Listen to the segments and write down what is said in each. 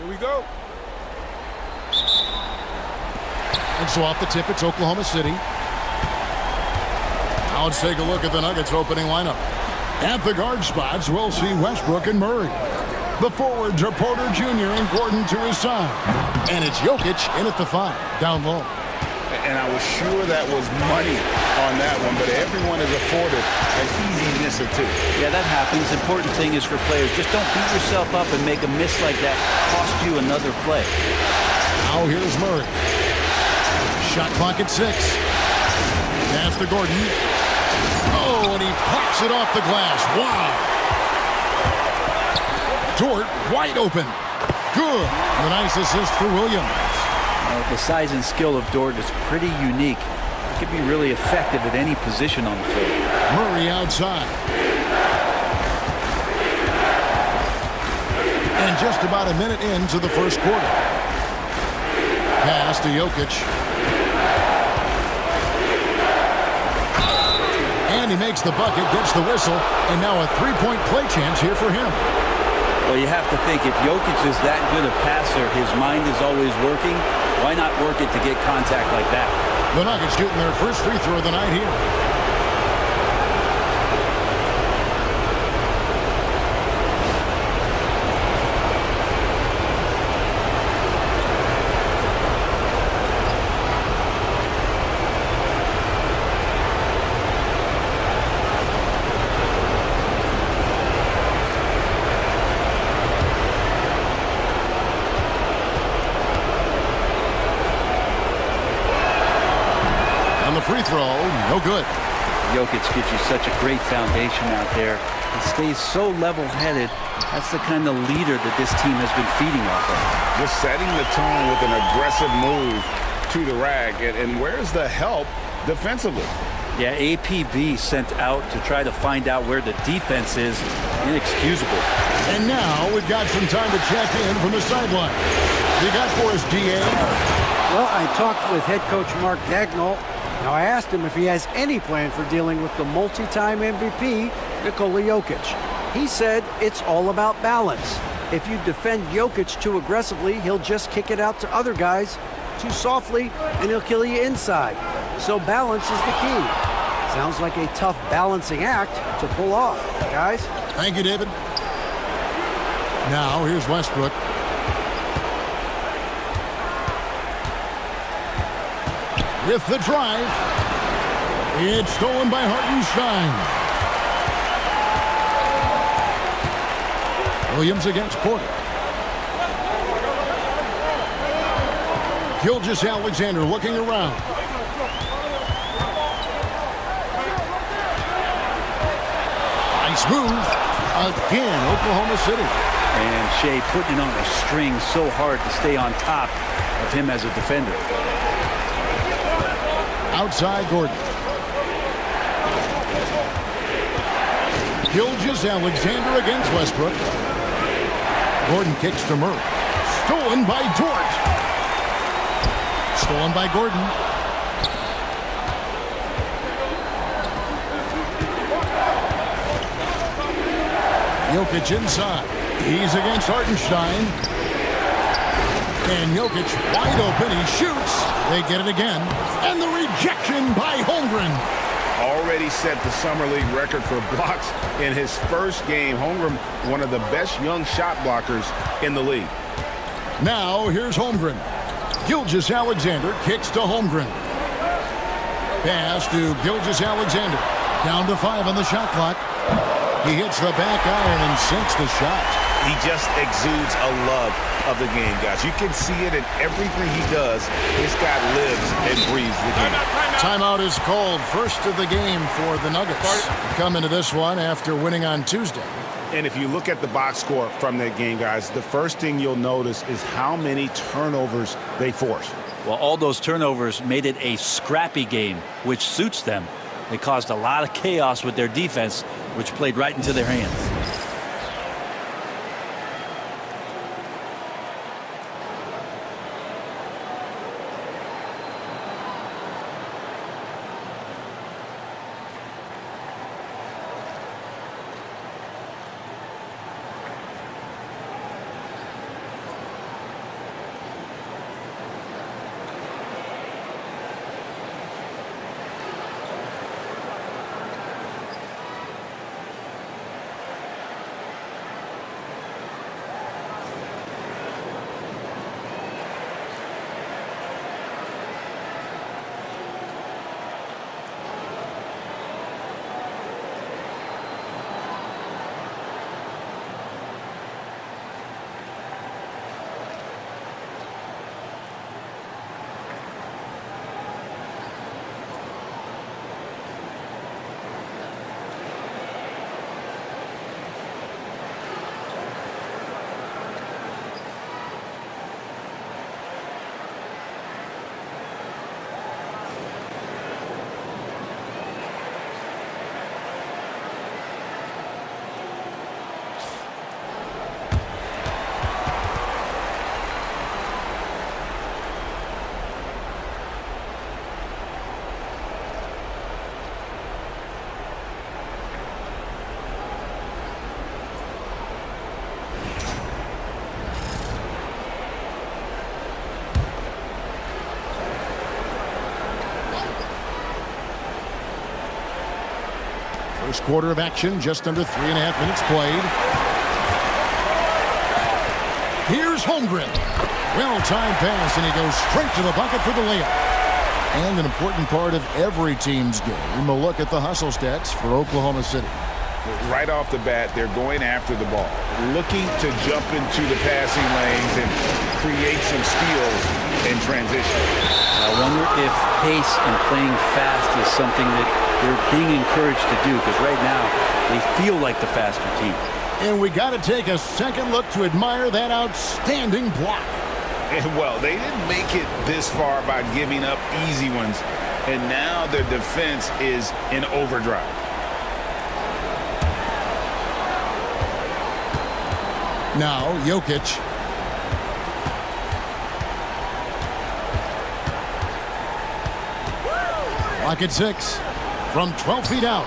Here we go. And so off the tip, it's Oklahoma City. Now let's take a look at the Nuggets opening lineup. At the guard spots, we'll see Westbrook and Murray. The forwards are Porter Jr. and Gordon to his side. And it's Jokic in at the 5, down low. And I was sure that was money on that one, but everyone is afforded an easy miss or two. Yeah, that happens. Important thing is for players, just don't beat yourself up and make a miss like that cost you another play. Now here's Murray. Shot clock at 6. Pass to Gordon. Oh, and he pops it off the glass. Wow. Dort wide open. Good. And a nice assist for Williams. The size and skill of Dort is pretty unique. It can be really effective at any position on the field. Murray outside. And just about a minute into the first quarter. Pass to Jokic. And he makes the bucket, gets the whistle, and now a three-point play chance here for him. Well, you have to think, if Jokic is that good a passer, his mind is always working. Why not work it to get contact like that? The Nuggets shooting their first free throw of the night here. Free throw, no good. Jokic gives you such a great foundation out there. He stays so level-headed. That's the kind of leader that this team has been feeding off of. Just setting the tone with an aggressive move to the rack. And where's the help defensively? Yeah, APB sent out to try to find out where the defense is. Inexcusable. And now we've got some time to check in from the sideline. You got for us, DA? Well, I talked with head coach Mark Dagnall. Now, I asked him if he has any plan for dealing with the multi-time MVP, Nikola Jokic. He said it's all about balance. If you defend Jokic too aggressively, he'll just kick it out to other guys too softly, and he'll kill you inside. So balance is the key. Sounds like a tough balancing act to pull off, guys. Thank you, David. Now, here's Westbrook. With the drive, it's stolen by Hartenstein. Williams against Porter. Gilgeous-Alexander looking around. Nice move. Again, Oklahoma City. And Shea putting it on a string so hard to stay on top of him as a defender. Outside Gordon. Gilgeous-Alexander against Westbrook. Gordon kicks to Murray. Stolen by Dort. Stolen by Gordon. Jokic inside. He's against Hartenstein. And Jokic wide open. He shoots. They get it again. And the rejection by Holmgren. Already set the Summer League record for blocks in his first game. Holmgren, one of the best young shot blockers in the league. Now here's Holmgren. Gilgeous-Alexander kicks to Holmgren. Pass to Gilgeous-Alexander. Down to 5 on the shot clock. He hits the back iron and sinks the shot. He just exudes a love of the game, guys. You can see it in everything he does. This guy lives and breathes the game. Timeout is called. First of the game for the Nuggets. Come into this one after winning on Tuesday. And if you look at the box score from that game, guys, the first thing you'll notice is how many turnovers they forced. Well, all those turnovers made it a scrappy game, which suits them. They caused a lot of chaos with their defense, which played right into their hands. First quarter of action, just under 3.5 minutes played. Here's Holmgren. Well-timed pass, and he goes straight to the bucket for the layup. And an important part of every team's game, a look at the hustle stats for Oklahoma City. Right off the bat, they're going after the ball, looking to jump into the passing lanes and create some steals in transition. I wonder if pace and playing fast is something that they're being encouraged to do, because right now they feel like the faster team. And we got to take a second look to admire that outstanding block. And well, they didn't make it this far by giving up easy ones, and now their defense is in overdrive. Now, Jokic. Lock at 6 from 12 feet out.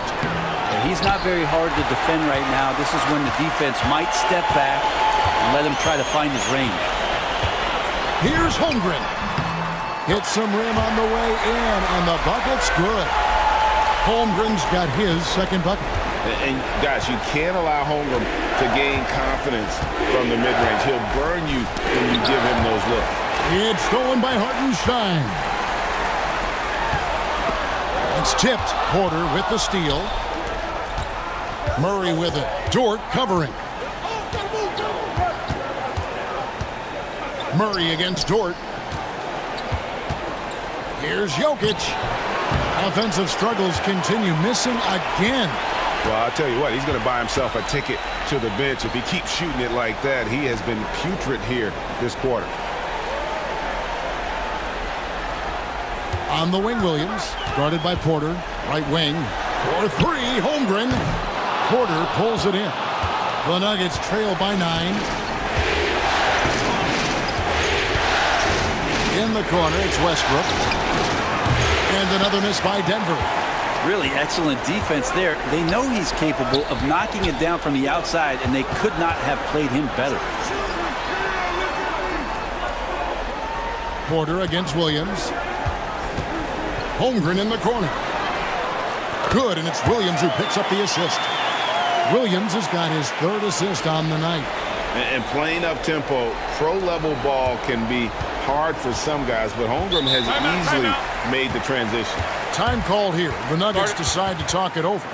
He's not very hard to defend right now. This is when the defense might step back and let him try to find his range. Here's Holmgren. Hits some rim on the way in, and the bucket's good. Holmgren's got his second bucket. And guys, you can't allow Holmgren to gain confidence from the mid-range. He'll burn you when you give him those looks. It's stolen by Hartenstein. It's tipped. Porter with the steal. Murray with it. Dort covering. Murray against Dort. Here's Jokic. Offensive struggles continue, missing again. Well, I'll tell you what, he's going to buy himself a ticket to the bench. If he keeps shooting it like that, he has been putrid here this quarter. On the wing, Williams, guarded by Porter. Right wing. For 3, Holmgren. Porter pulls it in. The Nuggets trail by 9. In the corner, it's Westbrook. And another miss by Denver. Really excellent defense there. They know he's capable of knocking it down from the outside, and they could not have played him better. Porter against Williams. Holmgren in the corner. Good, and it's Williams who picks up the assist. Williams has got his 3rd assist on the night. And playing up-tempo, pro-level ball can be hard for some guys, but Holmgren has easily made the transition. Time called here. The Nuggets decide to talk it over.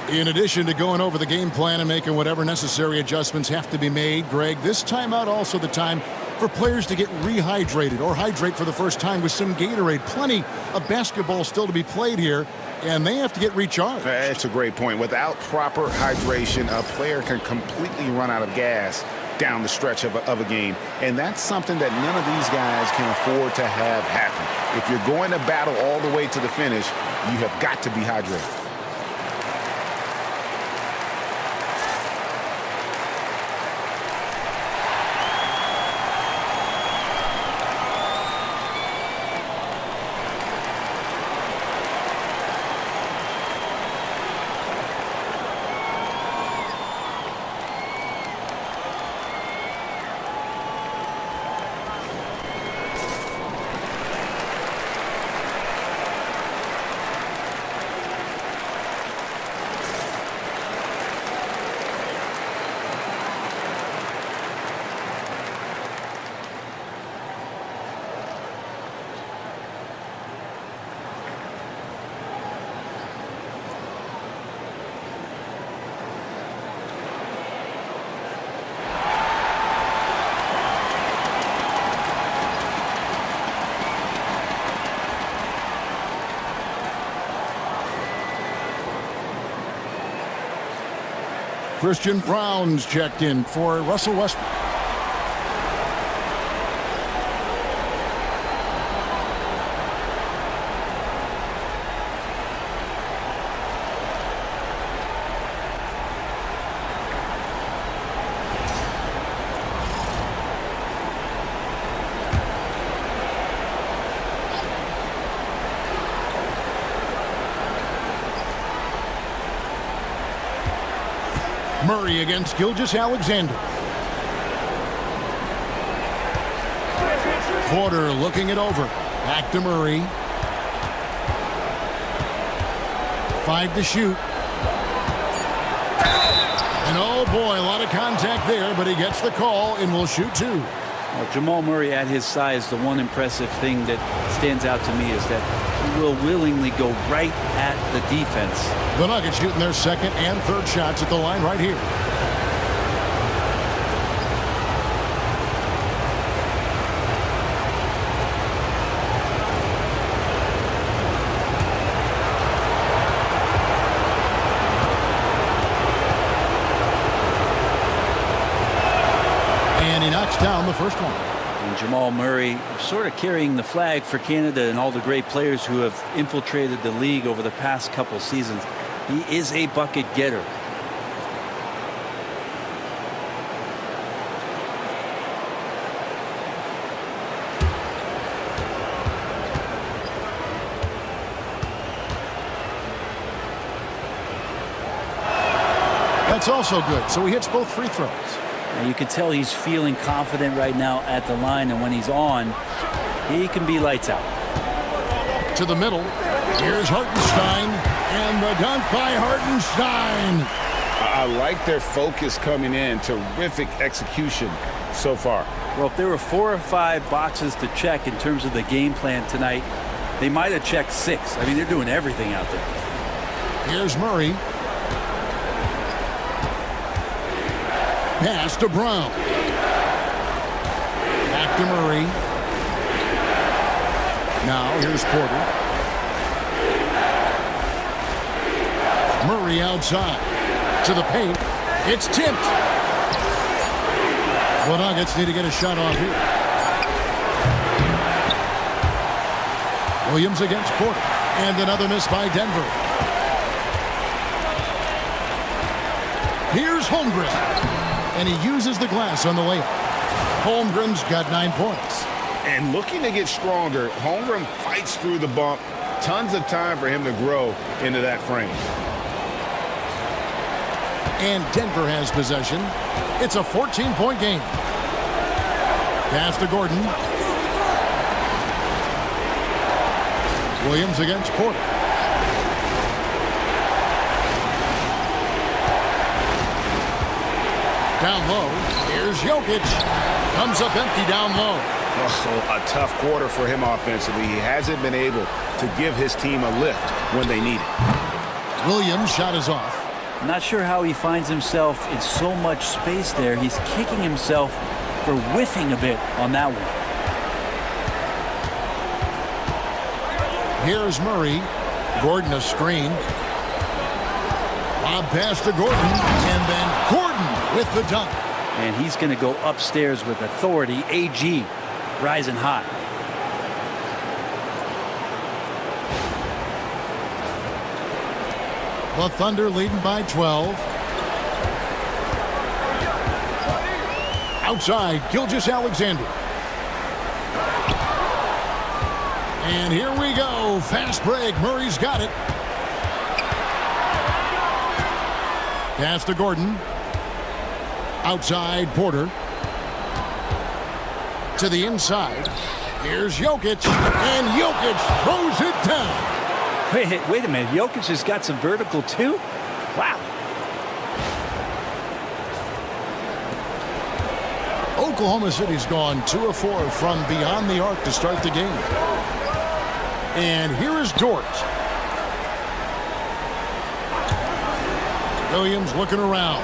In addition to going over the game plan and making whatever necessary adjustments have to be made, Greg, this timeout also the time for players to get rehydrated or hydrate for the first time with some Gatorade. Plenty of basketball still to be played here, and they have to get recharged. That's a great point. Without proper hydration, a player can completely run out of gas down the stretch of a game, and that's something that none of these guys can afford to have happen. If you're going to battle all the way to the finish, you have got to be hydrated. Christian Brown's checked in for Russell Westbrook. Murray against Gilgeous-Alexander. Porter looking it over. Back to Murray. 5 to shoot. And oh boy, a lot of contact there, but he gets the call and will shoot two. Well, Jamal Murray at his size, the one impressive thing that stands out to me is that he will willingly go right at the defense. The Nuggets shooting their second and third shots at the line right here. Down the first one. And Jamal Murray sort of carrying the flag for Canada and all the great players who have infiltrated the league over the past couple seasons. He is a bucket getter. That's also good. So he hits both free throws. And you can tell he's feeling confident right now at the line, and when he's on, he can be lights out. To the middle. Here's Hartenstein, and the dunk by Hartenstein. I like their focus coming in. Terrific execution so far. Well, if there were 4 or 5 boxes to check in terms of the game plan tonight, they might have checked 6. I mean, they're doing everything out there. Here's Murray. Pass to Brown. Back to Murray. Now here's Porter. Murray outside. To the paint. It's tipped. The Nuggets need to get a shot off here. Williams against Porter. And another miss by Denver. Here's Holmgren. And he uses the glass on the layup. Holmgren's got 9 points. And looking to get stronger, Holmgren fights through the bump. Tons of time for him to grow into that frame. And Denver has possession. It's a 14-point game. Pass to Gordon. Williams against Porter. Down low. Here's Jokic. Comes up empty down low. Oh, a tough quarter for him offensively. He hasn't been able to give his team a lift when they need it. Williams' shot is off. Not sure how he finds himself in so much space there. He's kicking himself for whiffing a bit on that one. Here's Murray. Gordon a screen. Lob pass to Gordon. And then Gordon with the dunk. And he's going to go upstairs with authority. AG rising hot. The Thunder leading by 12. Outside, Gilgeous-Alexander. And here we go. Fast break. Murray's got it. Pass to Gordon. Outside, Porter. To the inside. Here's Jokic. And Jokic throws it down. Wait a minute. Jokic has got some vertical too? Wow. Oklahoma City's gone 2 of 4 from beyond the arc to start the game. And here is Dort. Williams looking around.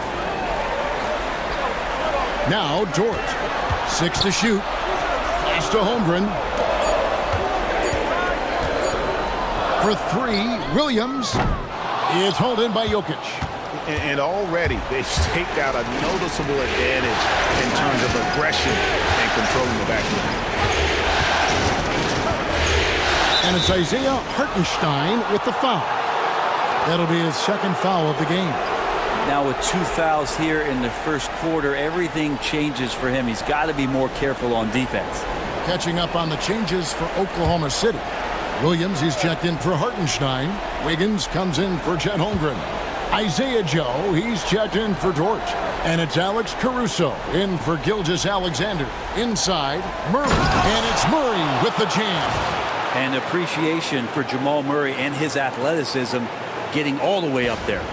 Now Dort. 6 to shoot. Pass to Holmgren. For 3, Williams is hauled in by Jokic. And already they've staked out a noticeable advantage in terms of aggression and controlling the backcourt. And it's Isaiah Hartenstein with the foul. That'll be his second foul of the game. Now with 2 fouls here in the first quarter, everything changes for him. He's got to be more careful on defense. Catching up on the changes for Oklahoma City. Williams, he's checked in for Hartenstein. Wiggins comes in for Chet Holmgren. Isaiah Joe, he's checked in for Dort. And it's Alex Caruso in for Gilgeous-Alexander. Inside, Murray. And it's Murray with the jam. And appreciation for Jamal Murray and his athleticism getting all the way up there.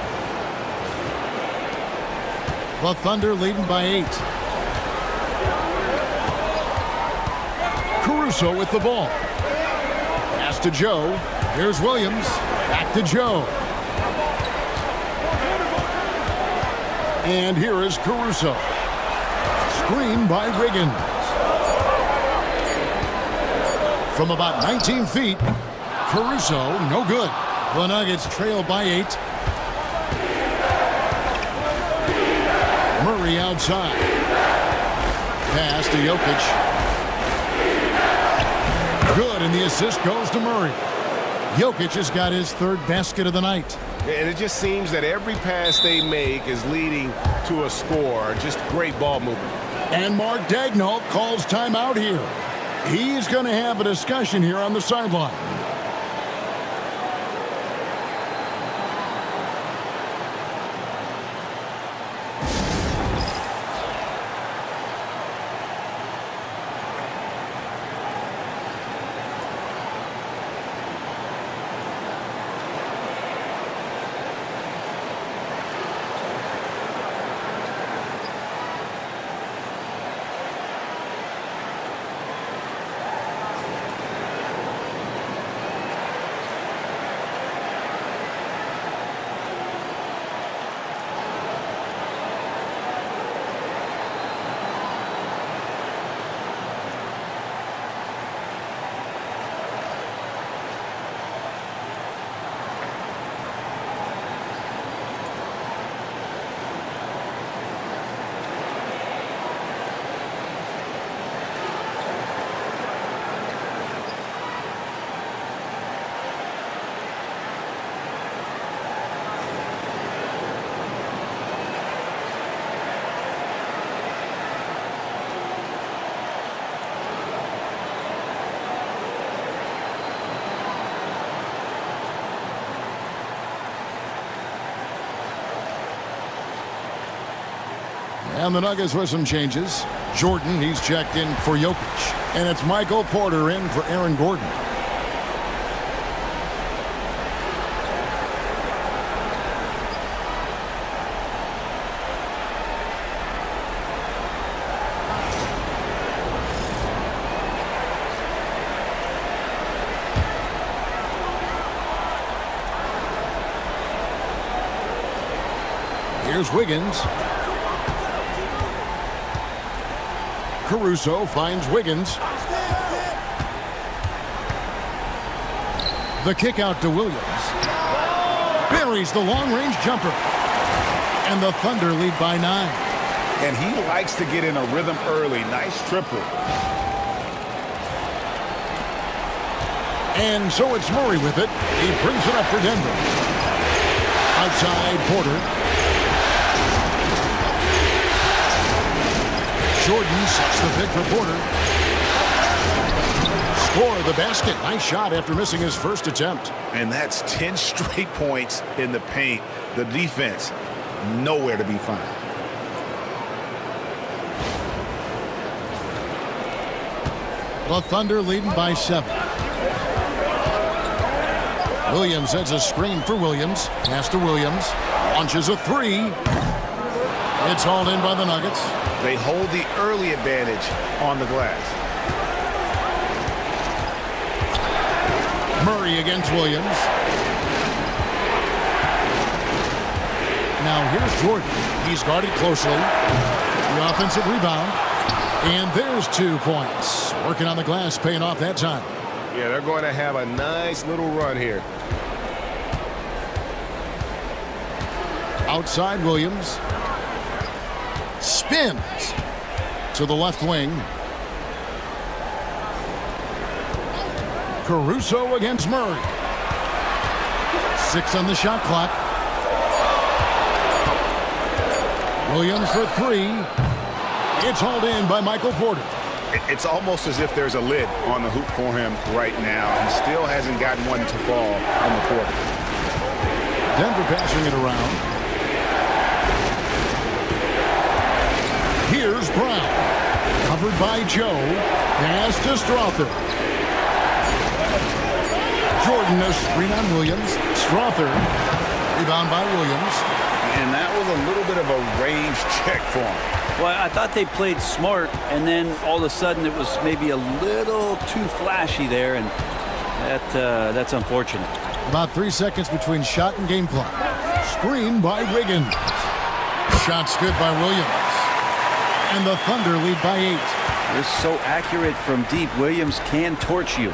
The Thunder leading by 8. Caruso with the ball. Pass to Joe. Here's Williams. Back to Joe. And here is Caruso. Screen by Wiggins. From about 19 feet, Caruso, no good. The Nuggets trail by 8. Murray outside. Pass to Jokic. Good, and the assist goes to Murray. Jokic has got his 3rd basket of the night. And it just seems that every pass they make is leading to a score. Just great ball movement. And Mark Daigneault calls timeout here. He's going to have a discussion here on the sideline. And the Nuggets with some changes. Jordan, he's checked in for Jokic. And it's Michael Porter in for Aaron Gordon. Here's Wiggins. Caruso finds Wiggins. The kick out to Williams. Buries the long-range jumper. And the Thunder lead by 9. And he likes to get in a rhythm early. Nice triple. And so it's Murray with it. He brings it up for Denver. Outside Porter. Jordan sets the pick for Porter. Score the basket. Nice shot after missing his first attempt. And that's 10 straight points in the paint. The defense, nowhere to be found. The Thunder leading by 7. Williams sets a screen for Williams. Pass to Williams. Launches a 3. It's hauled in by the Nuggets. They hold the early advantage on the glass. Murray against Williams. Now here's Jordan. He's guarded closely. The offensive rebound. And there's 2 points. Working on the glass, paying off that time. Yeah, they're going to have a nice little run here. Outside Williams. Spins to the left wing. Caruso against Murray. 6 on the shot clock. Williams for 3. It's hauled in by Michael Porter. It's almost as if there's a lid on the hoop for him right now. He still hasn't gotten one to fall on the court. Denver passing it around. Here's Brown. Covered by Joe. Pass to Strother. Jordan, a screen on Williams. Strother. Rebound by Williams. And that was a little bit of a range check for him. Well, I thought they played smart, and then all of a sudden it was maybe a little too flashy there, and that's unfortunate. About 3 seconds between shot and game clock. Screen by Wiggins. Shot's good by Williams. And the Thunder lead by 8. They're so accurate from deep. Williams can torch you.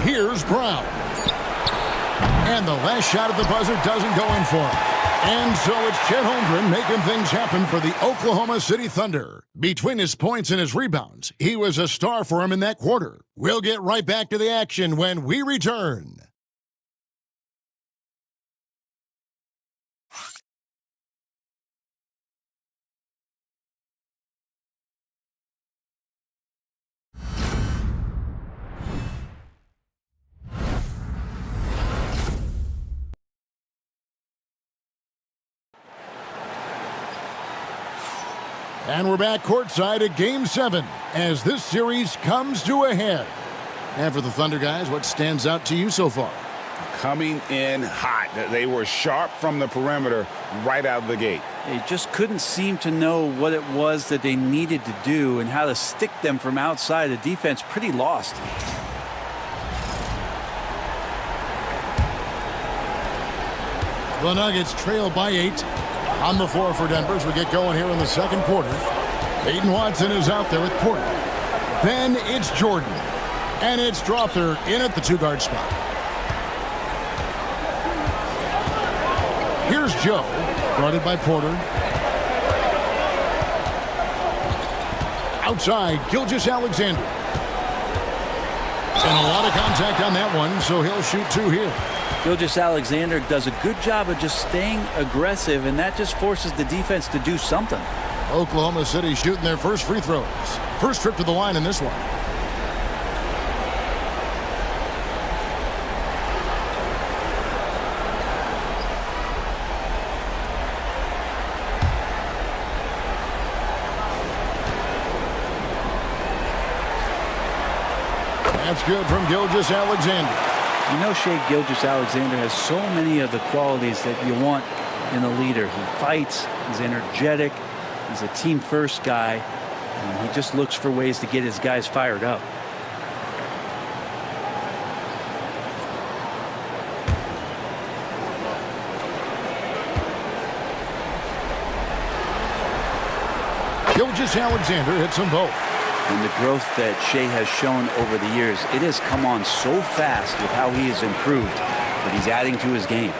Here's Brown. And the last shot at the buzzer doesn't go in for him. And so it's Chet Holmgren making things happen for the Oklahoma City Thunder. Between his points and his rebounds, he was a star for him in that quarter. We'll get right back to the action when we return. And we're back courtside at Game 7 as this series comes to a head. And for the Thunder guys, what stands out to you so far? Coming in hot. They were sharp from the perimeter right out of the gate. They just couldn't seem to know what it was that they needed to do and how to stick them from outside. The defense pretty lost. The Nuggets trail by 8. On the floor for Denver as we get going here in the second quarter. Peyton Watson is out there with Porter. Then it's Jordan. And it's Strother in at the 2-guard spot. Here's Joe, guarded by Porter. Outside, Gilgeous-Alexander. And a lot of contact on that one, so he'll shoot 2 here. Gilgeous-Alexander does a good job of just staying aggressive, and that just forces the defense to do something. Oklahoma City shooting their first free throws. First trip to the line in this one. That's good from Gilgeous-Alexander. You know, Shea Gilgeous-Alexander has so many of the qualities that you want in a leader. He fights, he's energetic, he's a team-first guy, and he just looks for ways to get his guys fired up. Gilgeous-Alexander hits them both. And the growth that Shea has shown over the years, it has come on so fast with how he has improved, but he's adding to his game.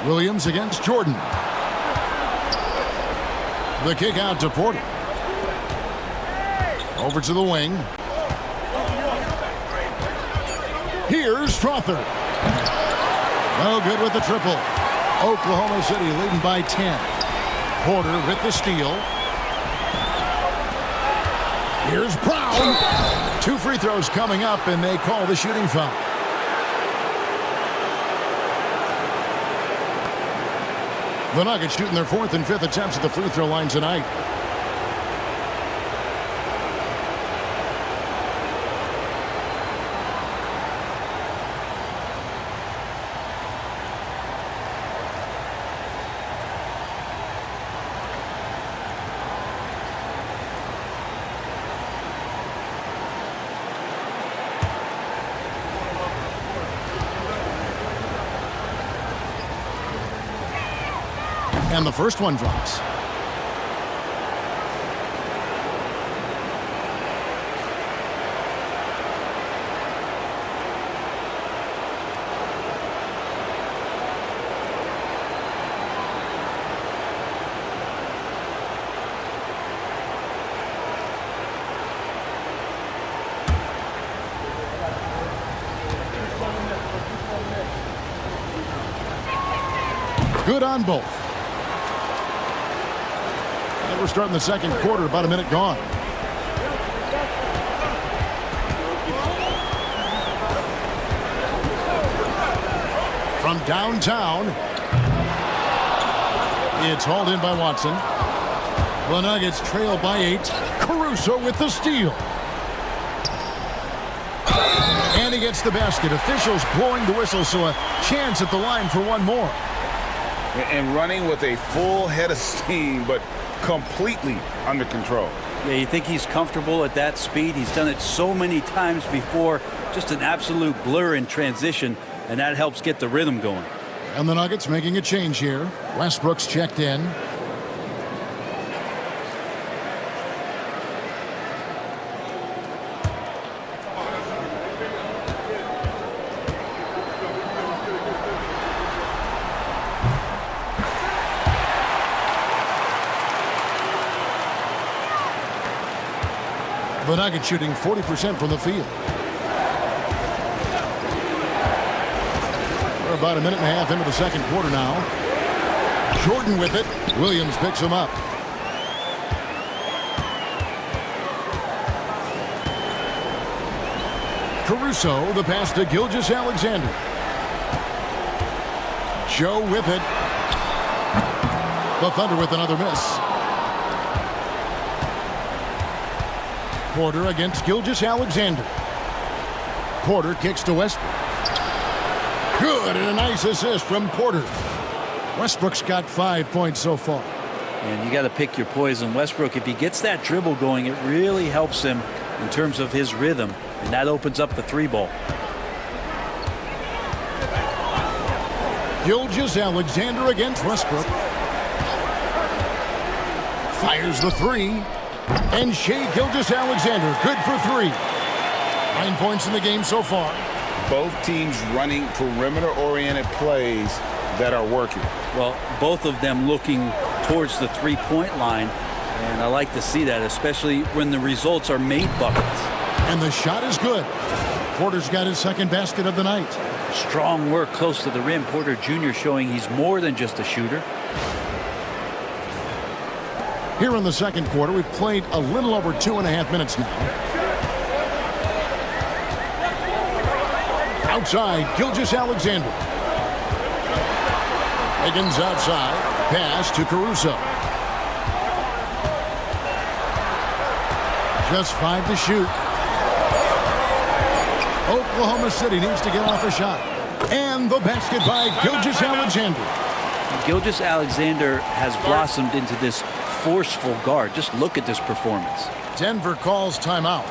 Williams against Jordan. The kick out to Porter. Over to the wing. Here's Strother. No good with the triple. Oklahoma City leading by 10. Porter with the steal. Here's Brown. 2 free throws coming up, and they call the shooting foul. The Nuggets shooting their 4th and 5th attempts at the free throw line tonight. And the first one drops. Good on both. And we're starting the second quarter, about a minute gone. From downtown, it's hauled in by Watson. The Nuggets trail by 8. Caruso with the steal. And he gets the basket. Officials blowing the whistle, so a chance at the line for one more. And running with a full head of steam, but completely under control. Yeah, you think he's comfortable at that speed? He's done it so many times before. Just an absolute blur in transition, and that helps get the rhythm going. And the Nuggets making a change here. Westbrook's checked in. The Nuggets shooting 40% from the field. We're about a minute and a half into the second quarter now. Jordan with it. Williams picks him up. Caruso, the pass to Gilgeous-Alexander. Joe with it. The Thunder with another miss. Porter against Gilgeous-Alexander. Porter kicks to Westbrook. Good, and a nice assist from Porter. Westbrook's got 5 points so far. And you got to pick your poison. Westbrook, if he gets that dribble going, it really helps him in terms of his rhythm, and that opens up the three ball. Gilgeous-Alexander against Westbrook. Fires the three. And Shai Gilgeous-Alexander, good for 3. 9 points in the game so far. Both teams running perimeter-oriented plays that are working. Well, both of them looking towards the three-point line, and I like to see that, especially when the results are made buckets. And the shot is good. Porter's got his second basket of the night. Strong work close to the rim. Porter Jr. showing he's more than just a shooter. Here in the second quarter, we've played a little over 2.5 minutes now. Outside, Gilgeous-Alexander. Higgins outside. Pass to Caruso. Just 5 to shoot. Oklahoma City needs to get off a shot. And the basket by Gilgeous-Alexander. Gilgeous-Alexander has blossomed into this forceful guard. Just look at this performance. Denver calls timeout.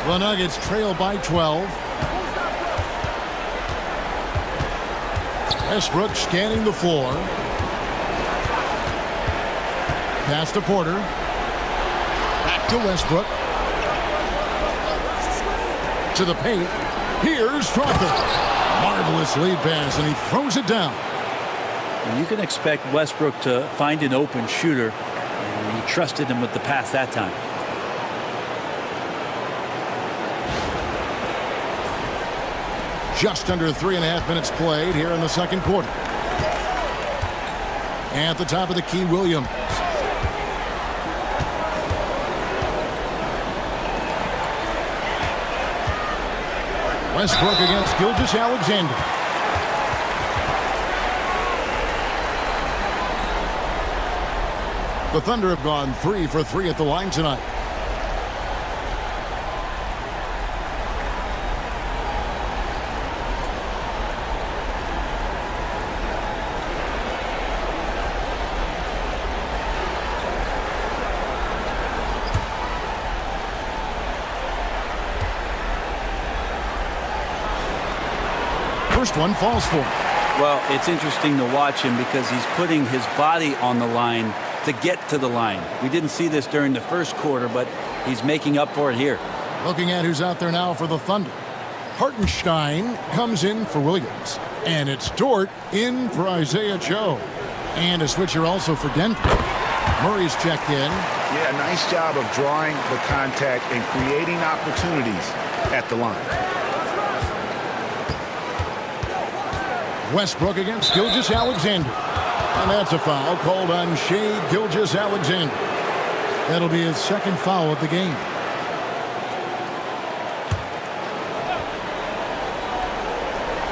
The Nuggets trail by 12. Westbrook scanning the floor. Pass to Porter. Back to Westbrook. To the paint. Here's Strawther. Marvelous lead pass, and he throws it down. And you can expect Westbrook to find an open shooter. And he trusted him with the pass that time. Just under 3.5 minutes played here in the second quarter. At the top of the key, Williams. Westbrook against Gilgeous-Alexander. The Thunder have gone 3 for 3 at the line tonight. First one falls for him. Well, it's interesting to watch him because he's putting his body on the line to get to the line. We didn't see this during the first quarter, but he's making up for it here. Looking at who's out there now for the Thunder. Hartenstein comes in for Williams. And it's Dort in for Isaiah Joe. And a switcher also for Denver. Murray's checked in. Yeah, nice job of drawing the contact and creating opportunities at the line. Westbrook against Gilgeous-Alexander. And that's a foul called on Shai Gilgeous-Alexander. That'll be his second foul of the game.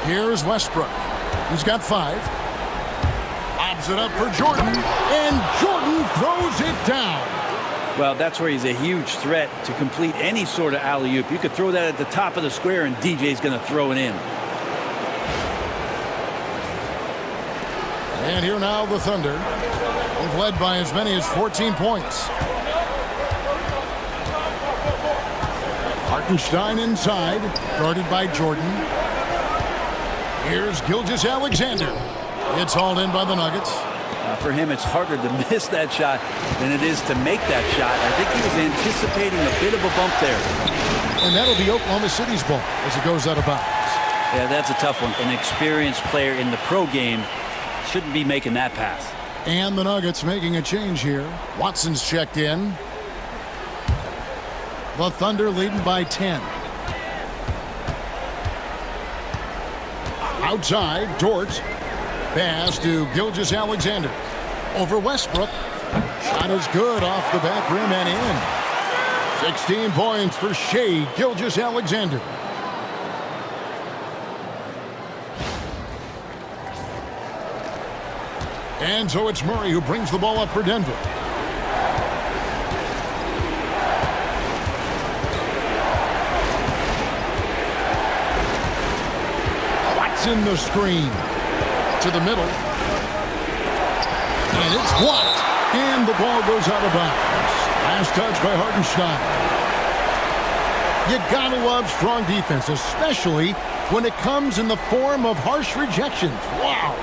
Here's Westbrook. He's got 5. Lobs it up for Jordan. And Jordan throws it down. Well, that's where he's a huge threat to complete any sort of alley-oop. You could throw that at the top of the square and DJ's going to throw it in. And here now the Thunder. They've led by as many as 14 points. Hartenstein inside, guarded by Jordan. Here's Gilgeous-Alexander. It's hauled in by the Nuggets. For him, it's harder to miss that shot than it is to make that shot. I think he was anticipating a bit of a bump there. And that'll be Oklahoma City's ball as it goes out of bounds. Yeah, that's a tough one. An experienced player in the pro game shouldn't be making that pass. And the Nuggets making a change here. Watson's checked in. The Thunder leading by 10. Outside, Dort. Pass to Gilgeous-Alexander. Over Westbrook. Shot is good off the back rim and in. 16 points for Shai Gilgeous-Alexander. And so it's Murray who brings the ball up for Denver. Watson the screen. To the middle. And it's blocked. And the ball goes out of bounds. Last touch by Hartenstein. You gotta love strong defense, especially when it comes in the form of harsh rejections. Wow.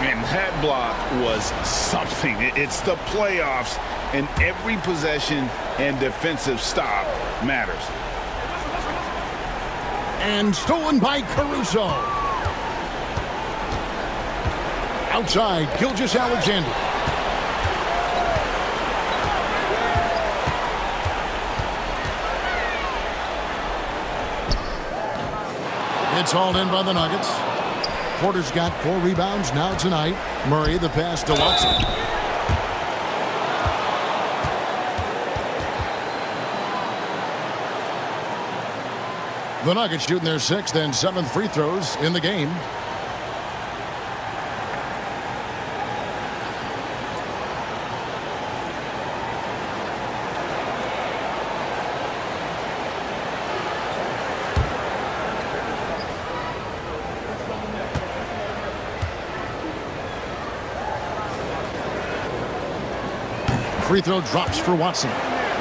And that block was something. It's the playoffs, and every possession and defensive stop matters. And stolen by Caruso. Outside, Gilgeous-Alexander. It's hauled in by the Nuggets. Porter's got 4 rebounds now tonight. Murray, the pass to Watson. The Nuggets shooting their 6th and 7th free throws in the game. Free throw drops for Watson.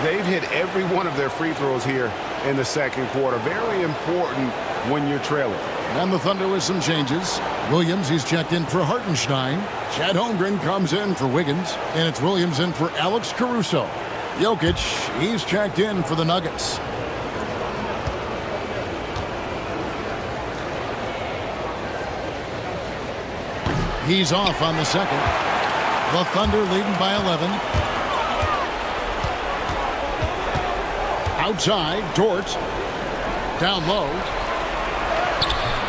They've hit every one of their free throws here in the second quarter. Very important when you're trailing. And the Thunder with some changes. Williams, he's checked in for Hartenstein. Chad Holmgren comes in for Wiggins. And it's Williams in for Alex Caruso. Jokic, he's checked in for the Nuggets. He's off on the second. The Thunder leading by 11. Outside, Dort. Down low.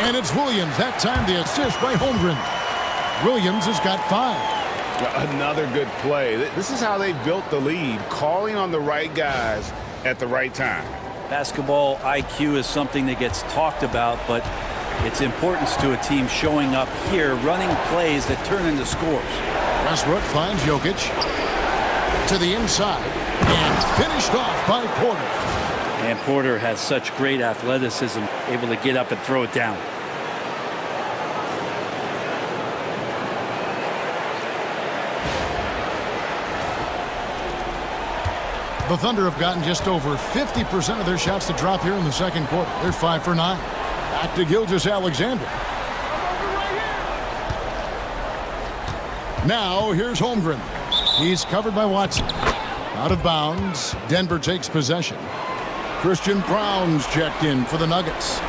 And it's Williams. That time the assist by Holmgren. Williams has got 5. Another good play. This is how they built the lead, calling on the right guys at the right time. Basketball IQ is something that gets talked about, but its importance to a team showing up here, running plays that turn into scores. Westbrook finds Jokic to the inside and finished off by Porter. And Porter has such great athleticism, able to get up and throw it down. The Thunder have gotten just over 50% of their shots to drop here in the second quarter. They're 5 for 9. Back to Gilgeous-Alexander. Now here's Holmgren. He's covered by Watson. Out of bounds. Denver takes possession. Christian Brown's checked in for the Nuggets.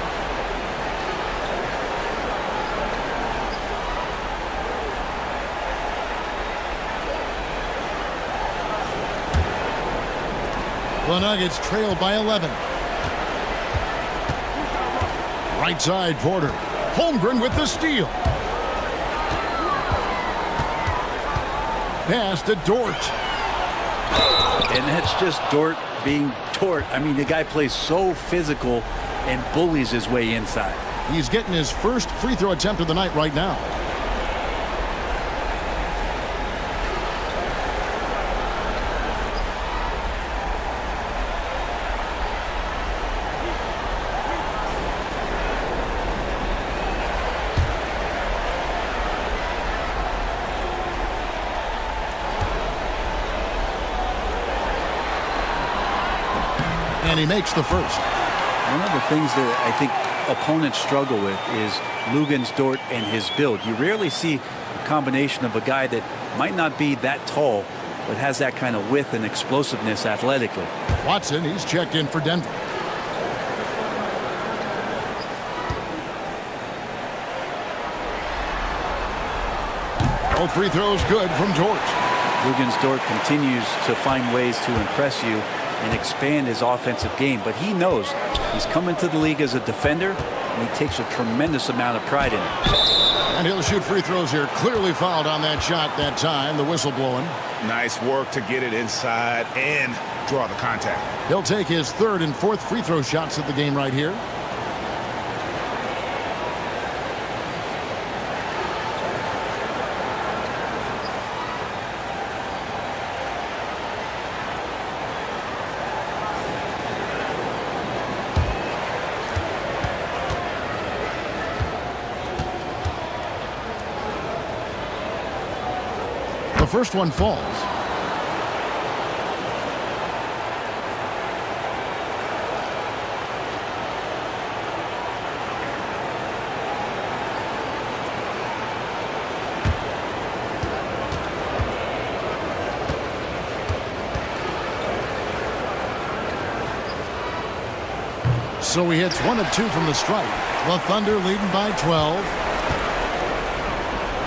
The Nuggets trail by 11. Right side, Porter. Holmgren with the steal. Pass to Dort. And that's just Dort being Dort. I mean, the guy plays so physical and bullies his way inside. He's getting his first free throw attempt of the night right now. And he makes the first. One of the things that I think opponents struggle with is Luguentz Dort and his build. You rarely see a combination of a guy that might not be that tall, but has that kind of width and explosiveness athletically. Watson, he's checked in for Denver. All free throws good from Dort. Luguentz Dort continues to find ways to impress you and expand his offensive game, but he knows he's coming to the league as a defender, and he takes a tremendous amount of pride in it. And he'll shoot free throws here. Clearly fouled on that shot that time. The whistle blowing. Nice work to get it inside and draw the contact. He'll take his third and fourth free throw shots of the game right here. The first one falls. So he hits 1 of 2 from the strike. The Thunder leading by 12.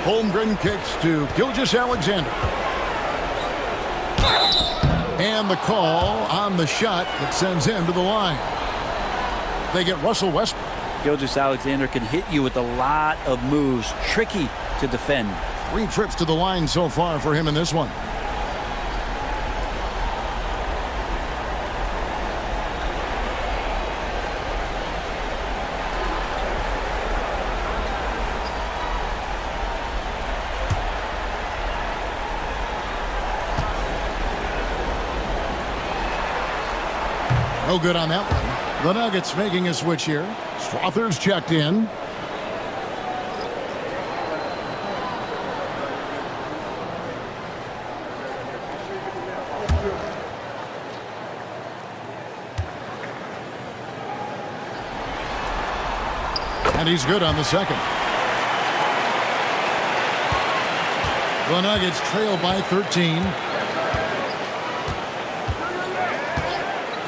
Holmgren kicks to Gilgeous-Alexander. And the call on the shot that sends him to the line. They get Russell Westbrook. Gilgeous-Alexander can hit you with a lot of moves. Tricky to defend. 3 trips to the line so far for him in this one. No good on that one. The Nuggets making a switch here. Strother's checked in. And he's good on the second. The Nuggets trail by 13.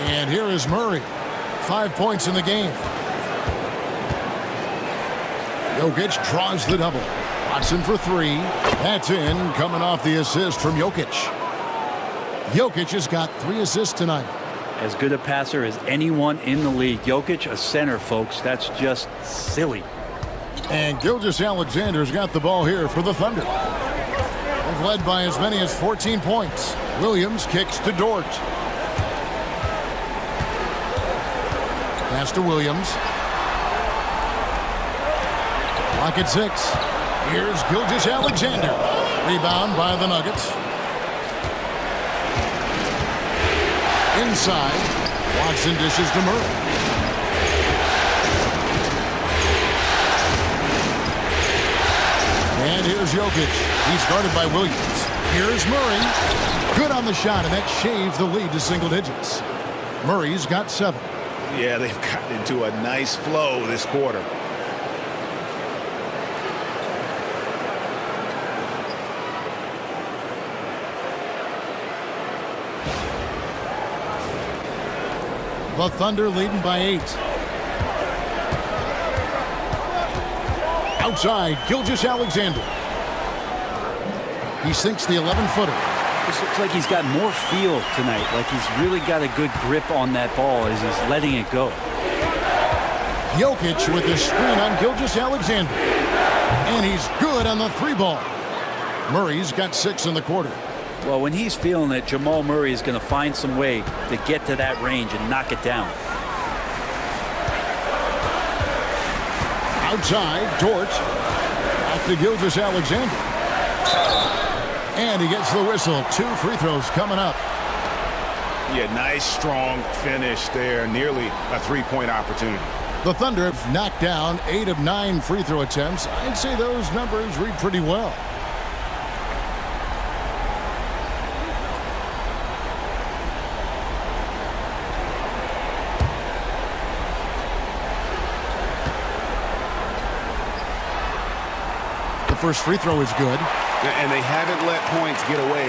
And here is Murray. 5 points in the game. Jokic draws the double. Watson for 3. That's in, coming off the assist from Jokic. Jokic has got 3 assists tonight. As good a passer as anyone in the league. Jokic, a center, folks. That's just silly. And Gilgeous-Alexander's got the ball here for the Thunder. They've led by as many as 14 points. Williams kicks to Dort. Pass to Williams. Clock at 6. Here's Gilgeous-Alexander. Rebound by the Nuggets. Inside. Watson dishes to Murray. And here's Jokic. He's guarded by Williams. Here's Murray. Good on the shot, and that shaves the lead to single digits. Murray's got 7. Yeah, they've gotten into a nice flow this quarter. The Thunder leading by 8. Outside, Gilgeous-Alexander. He sinks the 11-footer. This looks like he's got more feel tonight, like he's really got a good grip on that ball as he's letting it go. Jokic with the screen on Gilgeous-Alexander. And he's good on the 3-ball. Murray's got 6 in the quarter. Well, when he's feeling it, Jamal Murray is going to find some way to get to that range and knock it down. Outside, Dort. Back to Gilgeous-Alexander. And he gets the whistle. 2 free throws coming up. Yeah, nice, strong finish there. Nearly a 3-point opportunity. The Thunder have knocked down 8 of 9 free throw attempts. I'd say those numbers read pretty well. The first free throw is good. And they haven't let points get away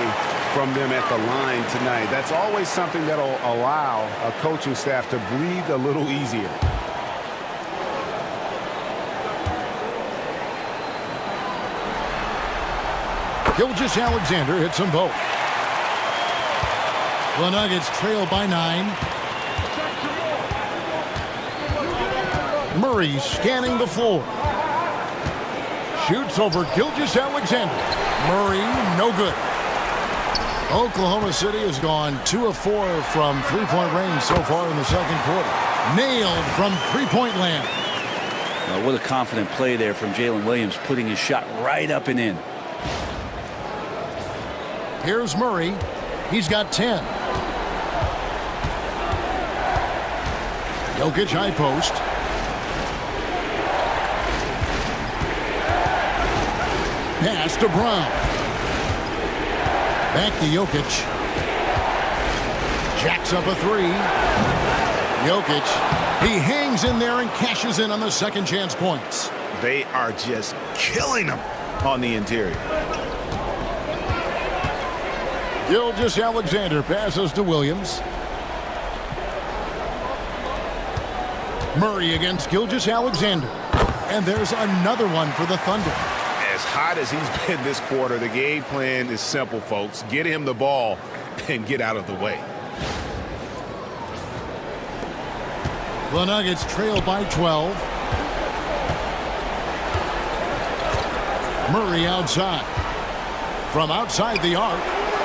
from them at the line tonight. That's always something that'll allow a coaching staff to breathe a little easier. Gilgeous-Alexander hits them both. The Nuggets trail by 9. Murray scanning the floor. Shoots over Gilgeous-Alexander. Murray, no good. Oklahoma City has gone 2 of 4 from three-point range so far in the second quarter. Nailed from three-point land. Well, what a confident play there from Jalen Williams, putting his shot right up and in. Here's Murray. He's got 10. Jokic high post. Pass to Brown. Back to Jokic. Jacks up a 3. Jokic. He hangs in there and cashes in on the second chance points. They are just killing them on the interior. Gilgeous-Alexander passes to Williams. Murray against Gilgeous-Alexander. And there's another one for the Thunder. As hot as he's been this quarter, the game plan is simple, folks. Get him the ball and get out of the way. The Nuggets trail by 12. Murray outside. From outside the arc.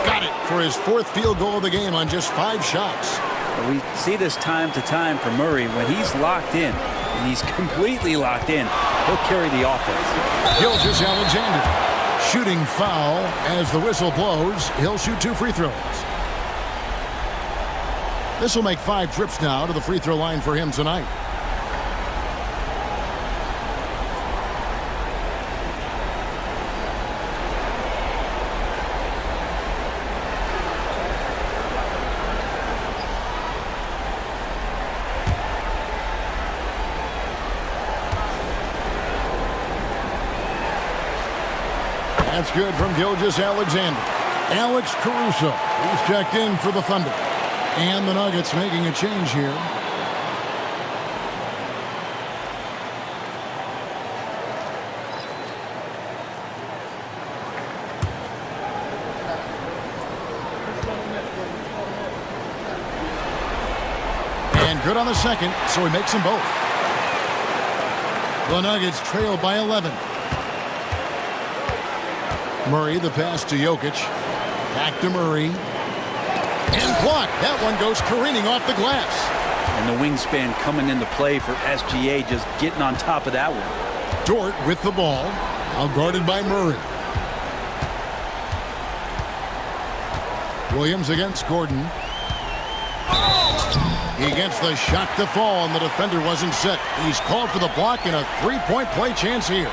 Got it for his 4th field goal of the game on just 5 shots. We see this time to time from Murray. When he's locked in, and he's completely locked in, he'll carry the offense. Gilgeous-Alexander shooting foul as the whistle blows. He'll shoot 2 free throws. This will make 5 trips now to the free throw line for him tonight. That's good from Gilgeous-Alexander. Alex Caruso, who's checked in for the Thunder. And the Nuggets making a change here. And good on the second, so he makes them both. The Nuggets trail by 11. Murray, the pass to Jokic. Back to Murray. And blocked. That one goes careening off the glass. And the wingspan coming into play for SGA, just getting on top of that one. Dort with the ball. Now guarded by Murray. Williams against Gordon. He gets the shot to fall, and the defender wasn't set. He's called for the block and a three-point play chance here.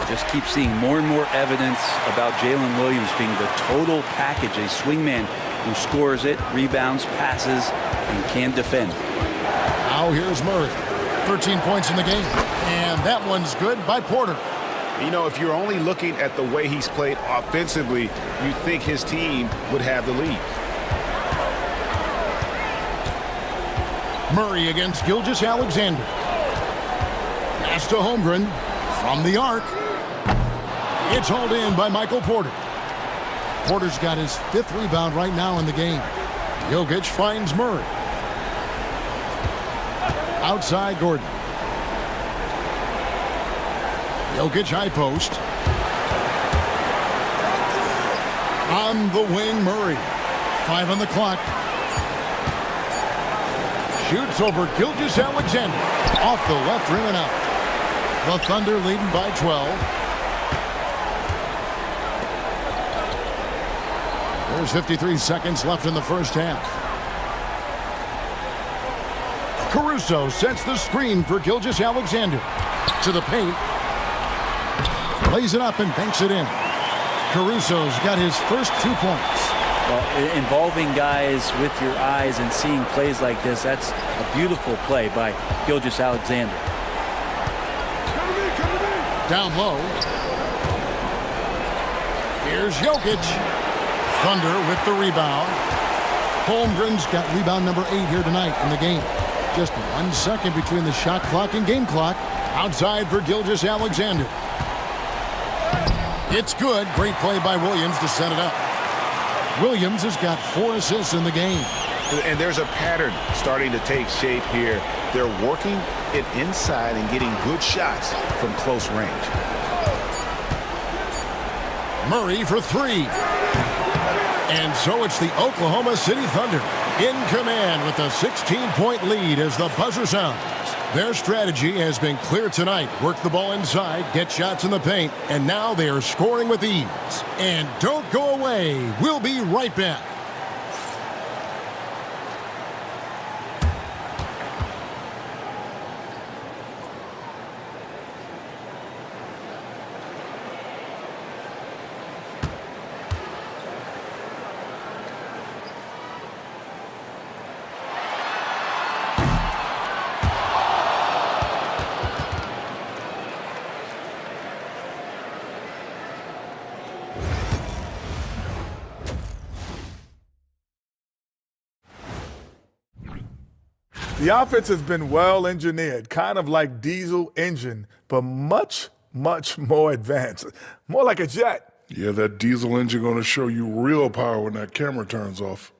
Just keep seeing more and more evidence about Jalen Williams being the total package, a swingman who scores it, rebounds, passes, and can defend. Now here's Murray. 13 points in the game. And that one's good by Porter. You know, if you're only looking at the way he's played offensively, you think his team would have the lead. Murray against Gilgeous-Alexander. Pass to Holmgren from the arc. It's hauled in by Michael Porter. Porter's got his 5th rebound right now in the game. Jokic finds Murray. Outside Gordon. Jokic high post. On the wing, Murray. 5 on the clock. Shoots over Gilgeous-Alexander. Off the left rim and out. The Thunder leading by 12. There's 53 seconds left in the first half. Caruso sets the screen for Gilgeous-Alexander. To the paint. Lays it up and banks it in. Caruso's got his first 2 points. Well, involving guys with your eyes and seeing plays like this, that's a beautiful play by Gilgeous-Alexander. Down low. Here's Jokic. Thunder with the rebound. Holmgren's got rebound number 8 here tonight in the game. Just 1 second between the shot clock and game clock. Outside for Gilgeous-Alexander. It's good. Great play by Williams to set it up. Williams has got 4 assists in the game. And there's a pattern starting to take shape here. They're working it inside and getting good shots from close range. Murray for 3. And so it's the Oklahoma City Thunder in command with a 16-point lead as the buzzer sounds. Their strategy has been clear tonight. Work the ball inside, get shots in the paint, and now they are scoring with ease. And don't go away. We'll be right back. The offense has been well engineered, kind of like diesel engine, but much, much more advanced, more like a jet. Yeah, that diesel engine going to show you real power when that camera turns off.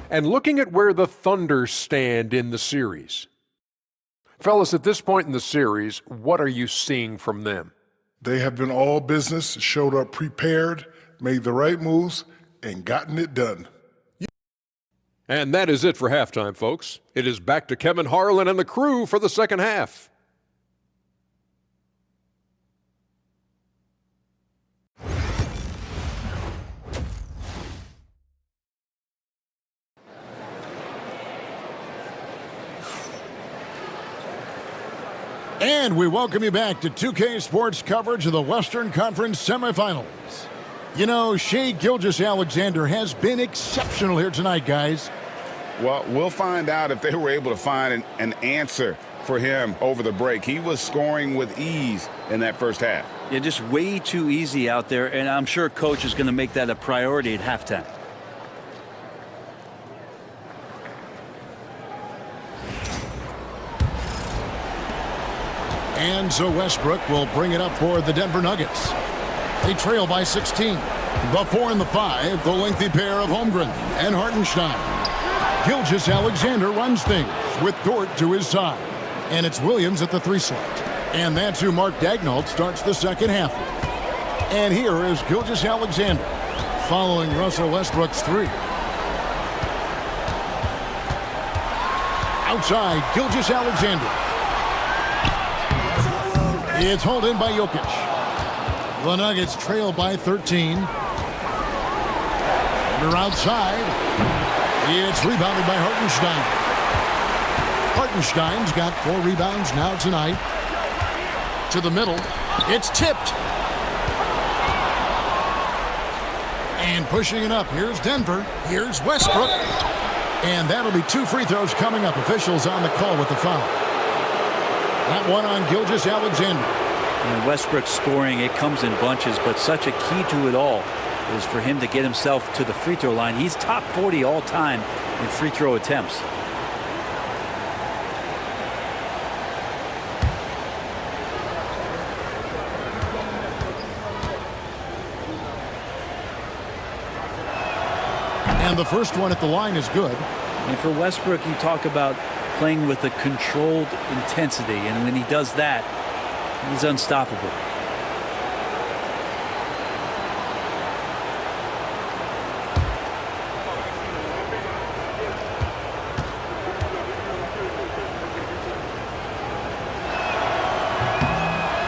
And looking at where the Thunder stand in the series. Fellas, at this point in the series, what are you seeing from them? They have been all business, showed up prepared, made the right moves, and gotten it done. And that is it for halftime, folks. It is back to Kevin Harlan and the crew for the second half. And we welcome you back to 2K Sports coverage of the Western Conference semifinals. You know, Shai Gilgeous-Alexander has been exceptional here tonight, guys. Well, we'll find out if they were able to find an answer for him over the break. He was scoring with ease in that first half. Yeah, just way too easy out there, and I'm sure coach is going to make that a priority at halftime. And so Westbrook will bring it up for the Denver Nuggets. They trail by 16. The 4 and the 5, the lengthy pair of Holmgren and Hartenstein. Gilgeous-Alexander runs things with Dort to his side. And it's Williams at the 3 slot. And that's who Mark Daigneault starts the second half with. And here is Gilgeous-Alexander following Russell Westbrook's 3. Outside, Gilgeous-Alexander. It's hauled in by Jokic. The Nuggets trail by 13. They're outside. It's rebounded by Hartenstein. Hartenstein's got 4 rebounds now tonight. To the middle. It's tipped. And pushing it up. Here's Denver. Here's Westbrook. And that'll be 2 free throws coming up. Officials on the call with the foul. That one on Gilgeous-Alexander. And Westbrook's scoring, it comes in bunches, but such a key to it all is for him to get himself to the free throw line. He's top 40 all time in free throw attempts. And the first one at the line is good. And for Westbrook, you talk about playing with a controlled intensity, and when he does that, he's unstoppable.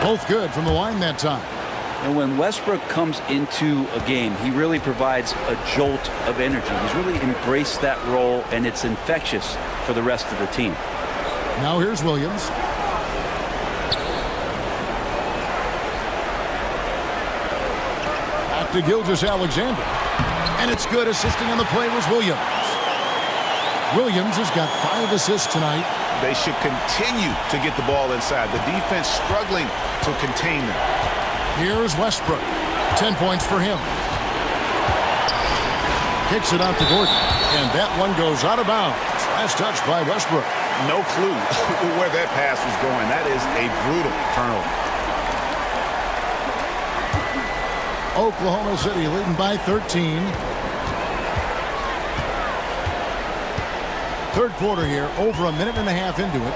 Both good from the line that time. And when Westbrook comes into a game, he really provides a jolt of energy. He's really embraced that role, and it's infectious for the rest of the team. Now here's Williams. Back to Gilgeous-Alexander. And it's good. Assisting on the play was Williams. Williams has got 5 assists tonight. They should continue to get the ball inside. The defense struggling to contain them. Here's Westbrook. 10 points for him. Kicks it out to Gordon. And that one goes out of bounds. Last touch by Westbrook. No clue where that pass was going. That is a brutal turnover. Oklahoma City leading by 13. Third quarter here, over a minute and a half into it.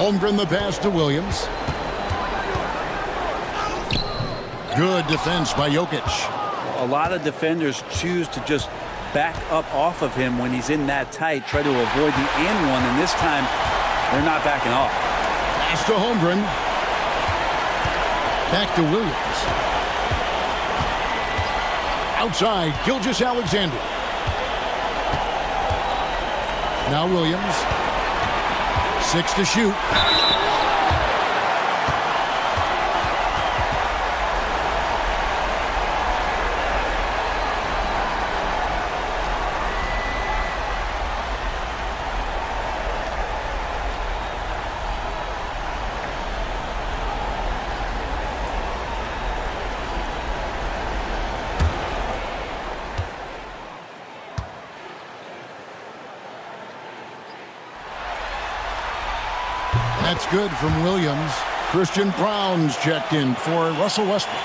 Holmgren the pass to Williams. Good defense by Jokic. A lot of defenders choose to just back up off of him when he's in that tight, try to avoid the and one, and this time they're not backing off. Pass to Holmgren. Back to Williams. Outside, Gilgeous-Alexander. Now Williams. 6 to shoot. That's good from Williams. Christian Brown's checked in for Russell Westbrook.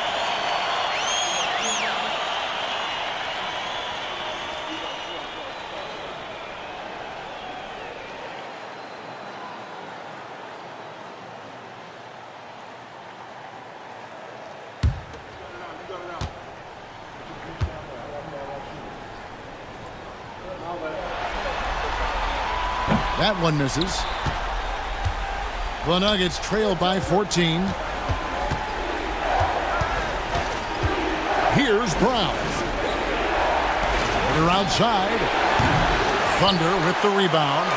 That one misses. The Nuggets trail by 14. Here's Brown. They're outside. Thunder with the rebound.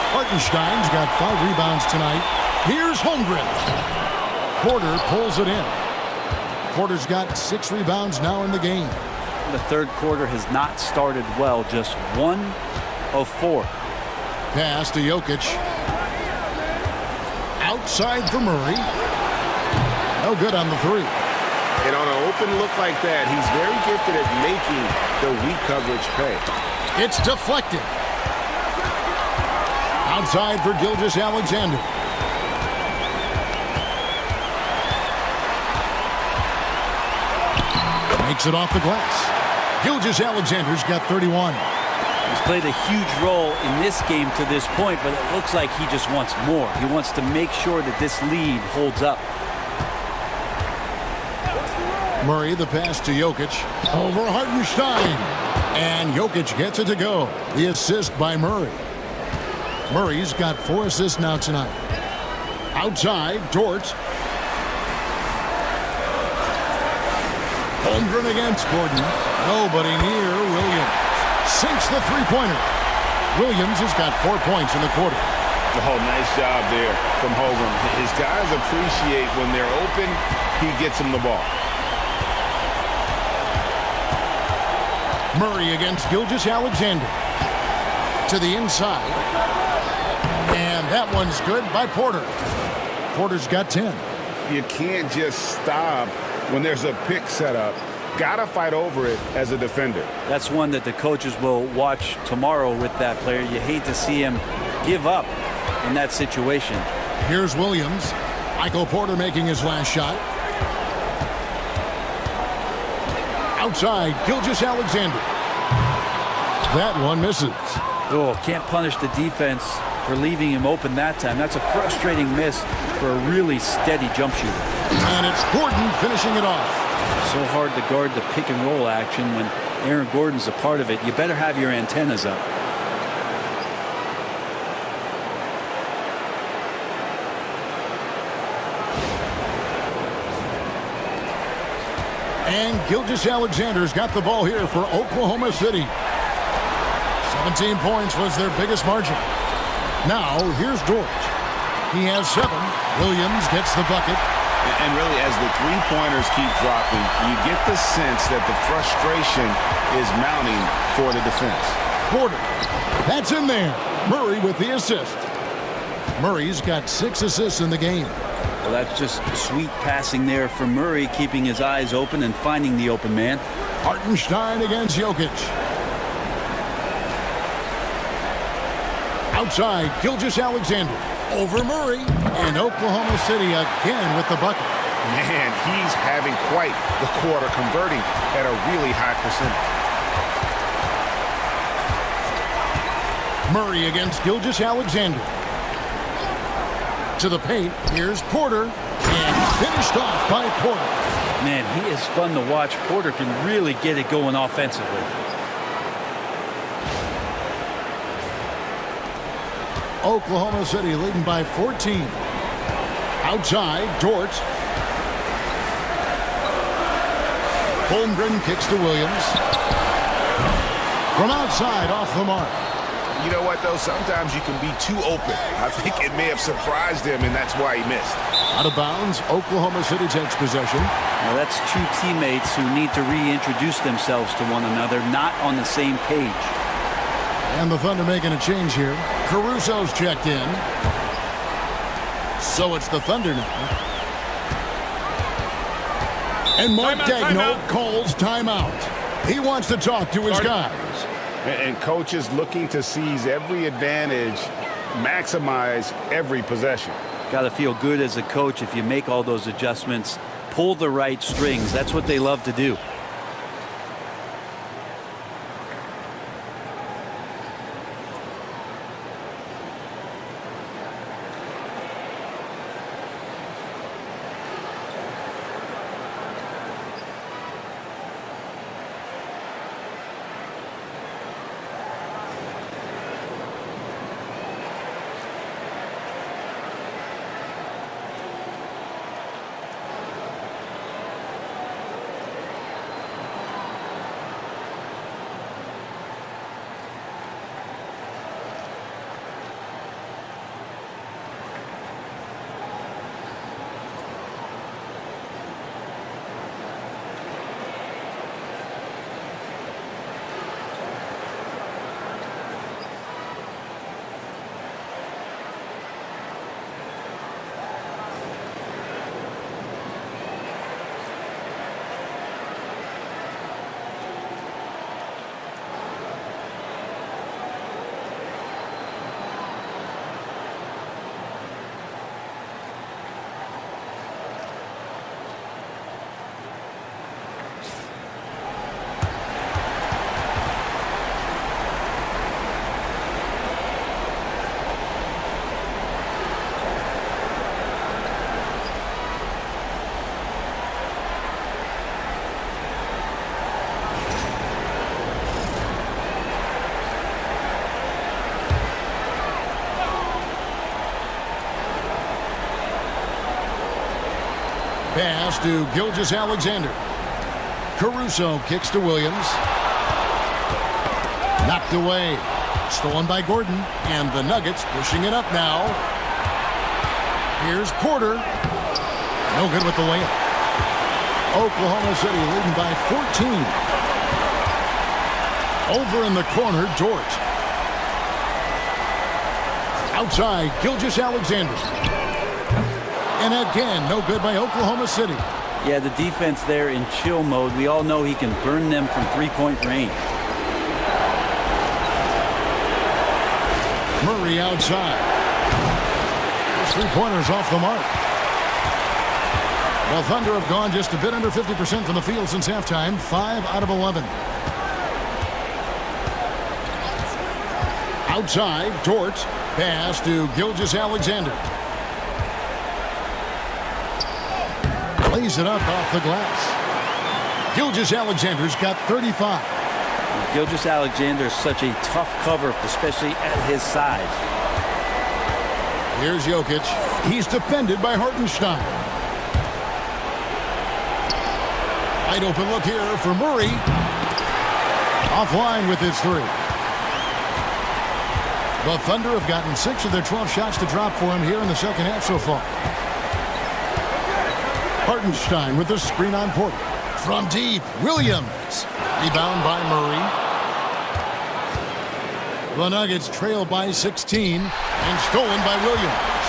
Hartenstein's got 5 rebounds tonight. Here's Holmgren. Porter pulls it in. Porter's got 6 rebounds now in the game. The third quarter has not started well. Just one of 4. Pass to Jokic. Outside for Murray. No good on the 3. And on an open look like that, he's very gifted at making the weak coverage pay. It's deflected. Outside for Gilgeous-Alexander. Makes it off the glass. Gilgeous-Alexander's got 31. He's played a huge role in this game to this point, but it looks like he just wants more. He wants to make sure that this lead holds up. Murray, the pass to Jokic. Over Hartenstein. And Jokic gets it to go. The assist by Murray. Murray's got 4 assists now tonight. Outside, Dort. Holmgren against Gordon. Nobody near Williams. Sinks the three-pointer. Williams has got 4 points in the quarter. Oh, nice job there from Holmgren. His guys appreciate when they're open, he gets them the ball. Murray against Gilgeous-Alexander. To the inside. And that one's good by Porter. Porter's got 10. You can't just stop when there's a pick set up. Gotta fight over it as a defender. That's one that the coaches will watch tomorrow with that player. You hate to see him give up in that situation. Here's Williams. Michael Porter making his last shot. Outside, Gilgeous-Alexander. That one misses. Oh, can't punish the defense for leaving him open that time. That's a frustrating miss for a really steady jump shooter. And it's Gordon finishing it off. So hard to guard the pick and roll action when Aaron Gordon's a part of it. You better have your antennas up. And Gilgeous-Alexander's got the ball here for Oklahoma City. 17 points was their biggest margin. Now, here's Dort. He has 7. Williams gets the bucket. And really, as the three-pointers keep dropping, you get the sense that the frustration is mounting for the defense. Porter. That's in there. Murray with the assist. Murray's got 6 assists in the game. Well, that's just sweet passing there for Murray, keeping his eyes open and finding the open man. Hartenstein against Jokic. Outside, Gilgeous-Alexander. Over Murray. And Oklahoma City again with the bucket. Man, he's having quite the quarter, converting at a really high percentage. Murray against Gilgeous-Alexander. To the paint, here's Porter. And finished off by Porter. Man, he is fun to watch. Porter can really get it going offensively. Oklahoma City leading by 14. Outside, Dort. Holmgren kicks to Williams. From outside, off the mark. You know what, though? Sometimes you can be too open. I think it may have surprised him, and that's why he missed. Out of bounds, Oklahoma City takes possession. Now that's 2 teammates who need to reintroduce themselves to one another, not on the same page. And the Thunder making a change here. Caruso's checked in. So it's the Thunder now. And Mark Daigneault calls timeout. He wants to talk to his guys. And coaches looking to seize every advantage, maximize every possession. Got to feel good as a coach if you make all those adjustments, pull the right strings. That's what they love to do. Pass to Gilgeous-Alexander. Caruso kicks to Williams. Knocked away. Stolen by Gordon. And the Nuggets pushing it up now. Here's Porter. No good with the layup. Oklahoma City leading by 14. Over in the corner, Dort. Outside, Gilgeous-Alexander. And again, no good by Oklahoma City. Yeah, the defense there in chill mode. We all know he can burn them from three-point range. Murray outside. His three-pointers off the mark. The Thunder have gone just a bit under 50% from the field since halftime. 5 out of 11. Outside, Dort. Pass to Gilgeous-Alexander. Plays it up off the glass. Gilgeous-Alexander's got 35. Gilgeous-Alexander is such a tough cover, especially at his size. Here's Jokic. He's defended by Hartenstein. Wide open look here for Murray. Offline with his three. The Thunder have gotten 6 of their 12 shots to drop for him here in the second half so far. Hartenstein with the screen on Porter. From deep, Williams. Rebound by Murray. The Nuggets trail by 16 and stolen by Williams.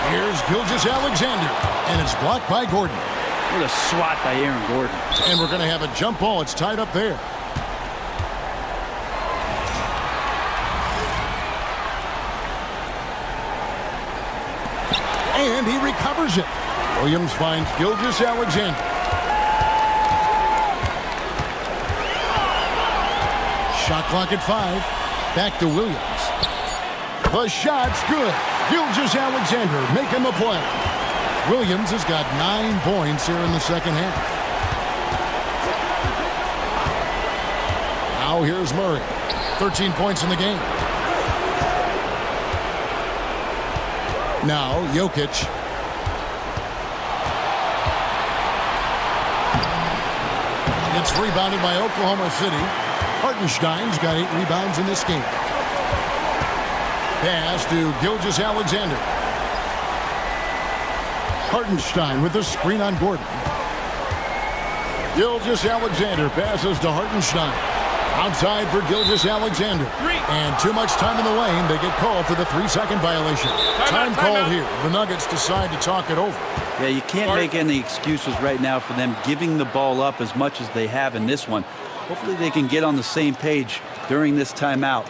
Here's Gilgeous-Alexander, and it's blocked by Gordon. What a swat by Aaron Gordon. And we're going to have a jump ball. It's tied up there. And he recovers it. Williams finds Gilgeous-Alexander. Shot clock at 5. Back to Williams. The shot's good. Gilgeous-Alexander making the play. Williams has got 9 points here in the second half. Now here's Murray. 13 points in the game. Now Jokic. It's rebounded by Oklahoma City. Hartenstein's got 8 rebounds in this game. Pass to Gilgeous-Alexander. Hartenstein with the screen on Gordon. Gilgeous-Alexander passes to Hartenstein. Outside for Gilgeous-Alexander. And too much time in the lane. They get called for the 3-second violation. Time called here. The Nuggets decide to talk it over. Yeah, you can't make any excuses right now for them giving the ball up as much as they have in this one. Hopefully they can get on the same page during this timeout.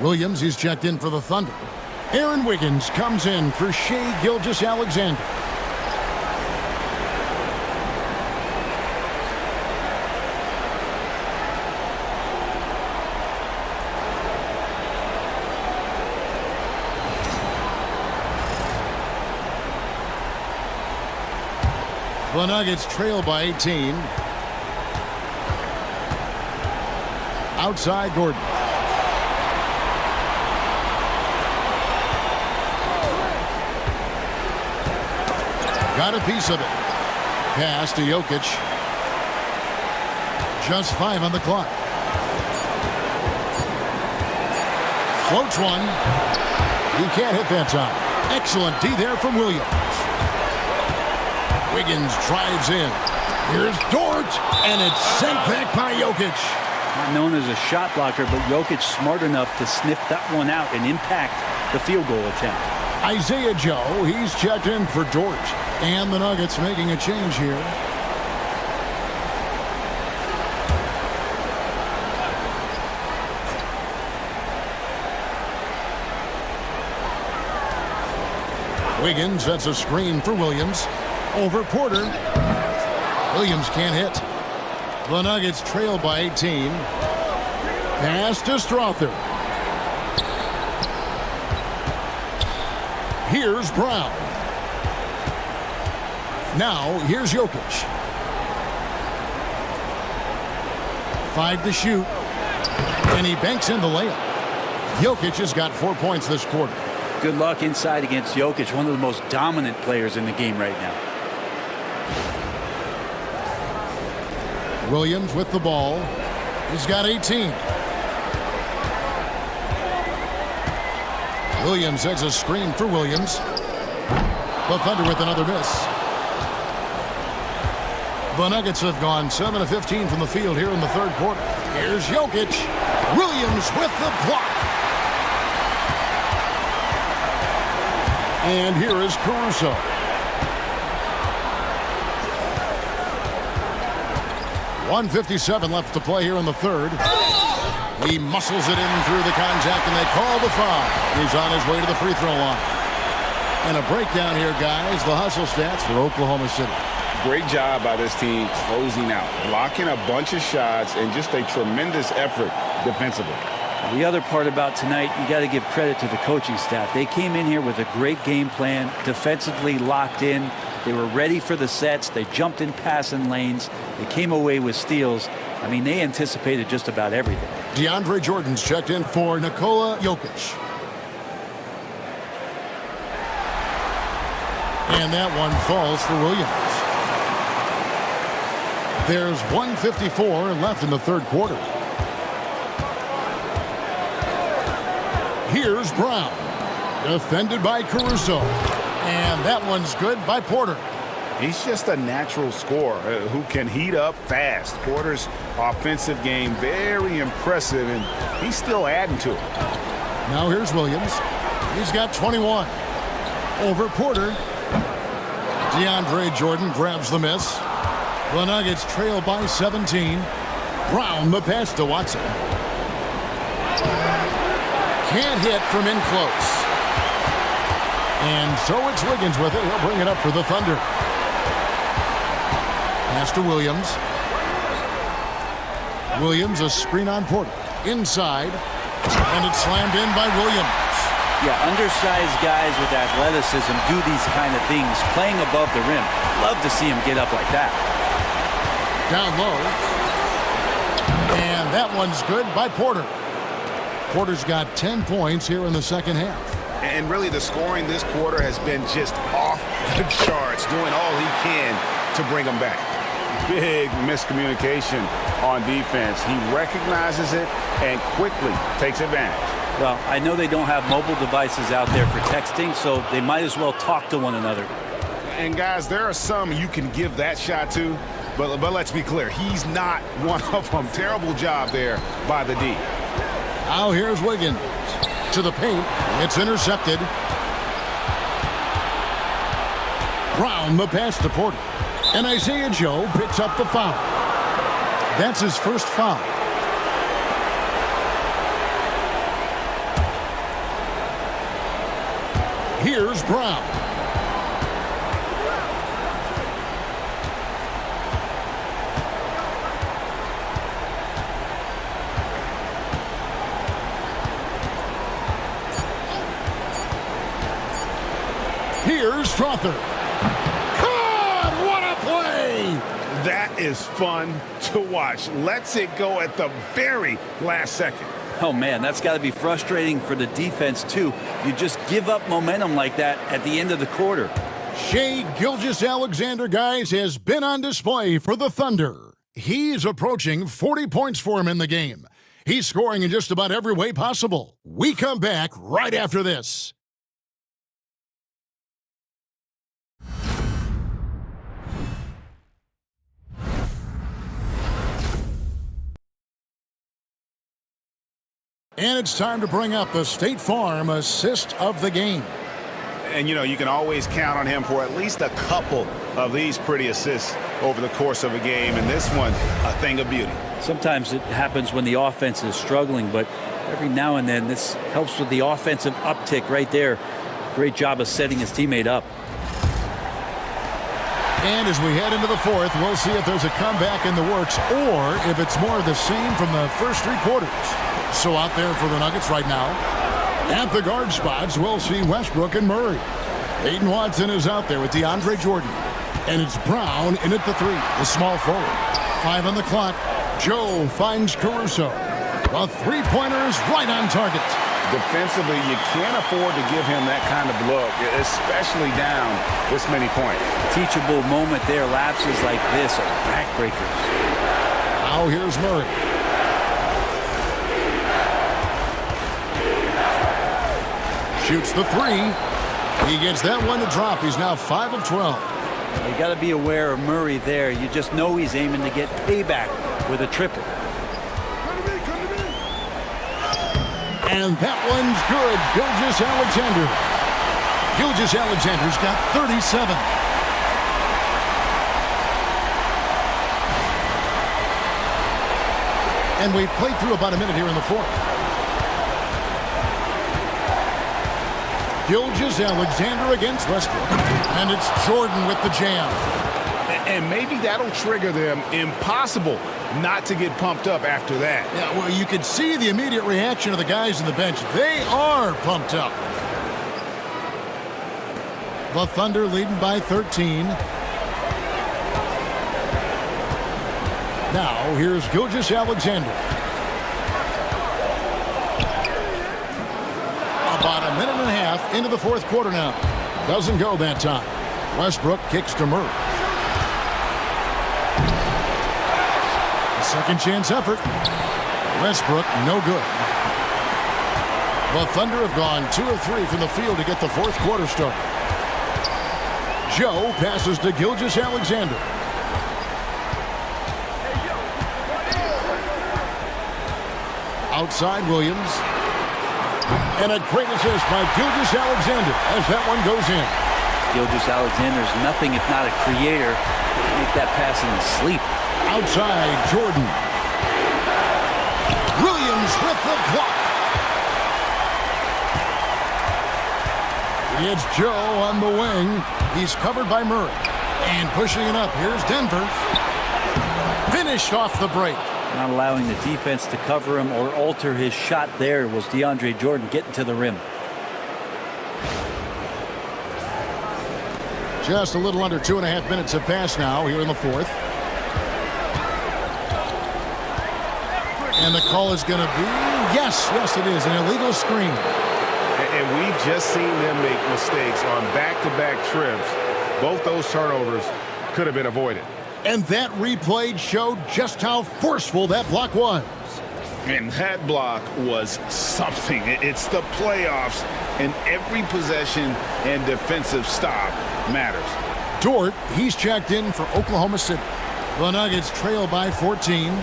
Williams, he's checked in for the Thunder. Aaron Wiggins comes in for Shai Gilgeous-Alexander. The Nuggets trail by 18. Outside Gordon. Got a piece of it. Pass to Jokic. Just 5 on the clock. Floats one. He can't hit that time. Excellent D there from Williams. Wiggins drives in. Here's Dort, and it's sent back by Jokic. Not known as a shot blocker, but Jokic smart enough to sniff that one out and impact the field goal attempt. Isaiah Joe, he's checked in for Dort. And the Nuggets making a change here. Wiggins sets a screen for Williams. Over Porter. Williams can't hit. The Nuggets trail by 18. Pass to Strother. Here's Brown. Now, here's Jokic. 5 to shoot. And he banks in the layup. Jokic has got 4 points this quarter. Good luck inside against Jokic, one of the most dominant players in the game right now. Williams with the ball. He's got 18. Williams sets a screen for Williams. The Thunder with another miss. The Nuggets have gone 7 of 15 from the field here in the third quarter. Here's Jokic. Williams with the block. And here is Caruso. .157 left to play here in the third. He muscles it in through the contact, and they call the foul. He's on his way to the free throw line. And a breakdown here, guys. The hustle stats for Oklahoma City. Great job by this team closing out, blocking a bunch of shots, and just a tremendous effort defensively. The other part about tonight, you got to give credit to the coaching staff. They came in here with a great game plan, defensively locked in. They were ready for the sets. They jumped in passing lanes. They came away with steals. I mean, they anticipated just about everything. DeAndre Jordan's checked in for Nikola Jokic. And that one falls for Williams. There's 1:54 left in the third quarter. Here's Brown. Defended by Caruso. And that one's good by Porter. He's just a natural scorer who can heat up fast. Porter's offensive game very impressive, and he's still adding to it. Now here's Williams. He's got 21. Over Porter. DeAndre Jordan grabs the miss. The Nuggets trail by 17. Brown the pass to Watson. Can't hit from in close. And so it's Wiggins with it. He'll bring it up for the Thunder. Pass to Williams. Williams a screen on Porter. Inside. And it's slammed in by Williams. Yeah, undersized guys with athleticism do these kind of things, playing above the rim. Love to see him get up like that. Down low. And that one's good by Porter. Porter's got 10 points here in the second half. And really the scoring this quarter has been just off the charts, doing all he can to bring them back. Big miscommunication on defense. He recognizes it and quickly takes advantage. Well, I know they don't have mobile devices out there for texting, so they might as well talk to one another. And guys, there are some you can give that shot to, but let's be clear, he's not one of them. Terrible job there by the D. Now here's Wiggins to the paint. It's intercepted. Brown the pass to Porter. And Isaiah Joe picks up the foul. That's his first foul. Here's Brown. Here's Strother. God, what a play! That is fun to watch. Lets it go at the very last second. Oh, man, that's got to be frustrating for the defense, too. You just give up momentum like that at the end of the quarter. Shai Gilgeous-Alexander, guys, has been on display for the Thunder. He's approaching 40 points for him in the game. He's scoring in just about every way possible. We come back right after this. And it's time to bring up the State Farm assist of the game. And, you know, you can always count on him for at least a couple of these pretty assists over the course of a game. And this one, a thing of beauty. Sometimes it happens when the offense is struggling, but every now and then this helps with the offensive uptick right there. Great job of setting his teammate up. And as we head into the fourth, we'll see if there's a comeback in the works or if it's more of the same from the first three quarters. So out there for the Nuggets right now. At the guard spots, we'll see Westbrook and Murray. Aiden Watson is out there with DeAndre Jordan. And it's Brown in at the three, the small forward. 5 on the clock. Joe finds Caruso. The three-pointer is right on target. Defensively, you can't afford to give him that kind of look, especially down this many points. Teachable moment there. Lapses like this are backbreakers. Now here's Murray. Shoots the three. He gets that one to drop. He's now 5 of 12. You got to be aware of Murray there. You just know he's aiming to get payback with a triple. And that one's good. Gilgeous-Alexander. Gilgeous-Alexander's got 37. And we've played through about a minute here in the fourth. Gilgeous-Alexander against Westbrook. And it's Jordan with the jam. And maybe that'll trigger them. Impossible not to get pumped up after that. Yeah, well, you could see the immediate reaction of the guys on the bench. They are pumped up. The Thunder leading by 13. Now, here's Gilgeous-Alexander. About a minute and a half into the fourth quarter now. Doesn't go that time. Westbrook kicks to Murray. A second chance effort. Westbrook, no good. The Thunder have gone 2 of 3 from the field to get the fourth quarter started. Joe passes to Gilgeous-Alexander. Outside Williams. And a great assist by Gilgeous-Alexander as that one goes in. Gilgeous-Alexander's nothing if not a creator. Make that pass in his sleep. Outside Jordan. Williams with the block. It's Joe on the wing. He's covered by Murray. And pushing it up, here's Denver. Finished off the break. Not allowing the defense to cover him or alter his shot there was DeAndre Jordan getting to the rim. Just a little under 2.5 minutes have passed now here in the fourth. And the call is going to be, yes, it is, an illegal screen. And we've just seen them make mistakes on back-to-back trips. Both those turnovers could have been avoided. And that replay showed just how forceful that block was. And that block was something. It's the playoffs, and every possession and defensive stop matters. Dort, he's checked in for Oklahoma City. The Nuggets trail by 14.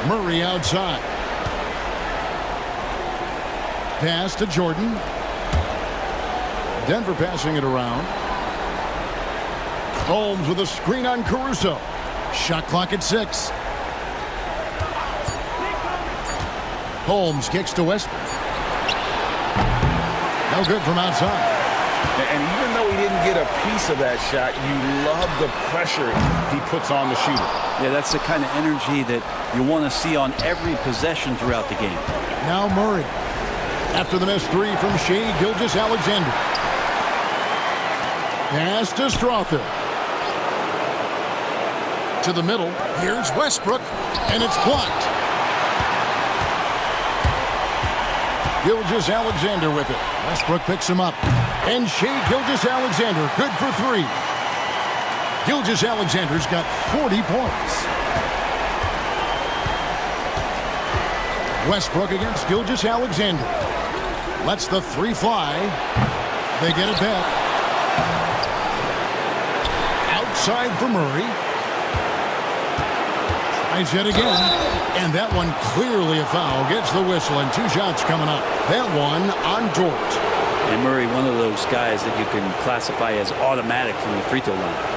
Murray outside. Pass to Jordan. Denver passing it around. Holmes with a screen on Caruso. Shot clock at 6. Holmes kicks to Westbrook. No good from outside. And even though he didn't get a piece of that shot, you love the pressure he puts on the shooter. Yeah, that's the kind of energy that you want to see on every possession throughout the game. Now Murray. After the missed three from Shai Gilgeous-Alexander. Pass to Strother. To the middle. Here's Westbrook. And it's blocked. Gilgeous-Alexander with it. Westbrook picks him up. And Shea Gilgeous-Alexander, good for 3. Gilgeous-Alexander's got 40 points. Westbrook against Gilgeous-Alexander. Lets the 3 fly. They get it back. Outside for Murray. Tries yet again. And that one clearly a foul. Gets the whistle and 2 shots coming up. That one on Dort. And Murray, one of those guys that you can classify as automatic from the free throw line.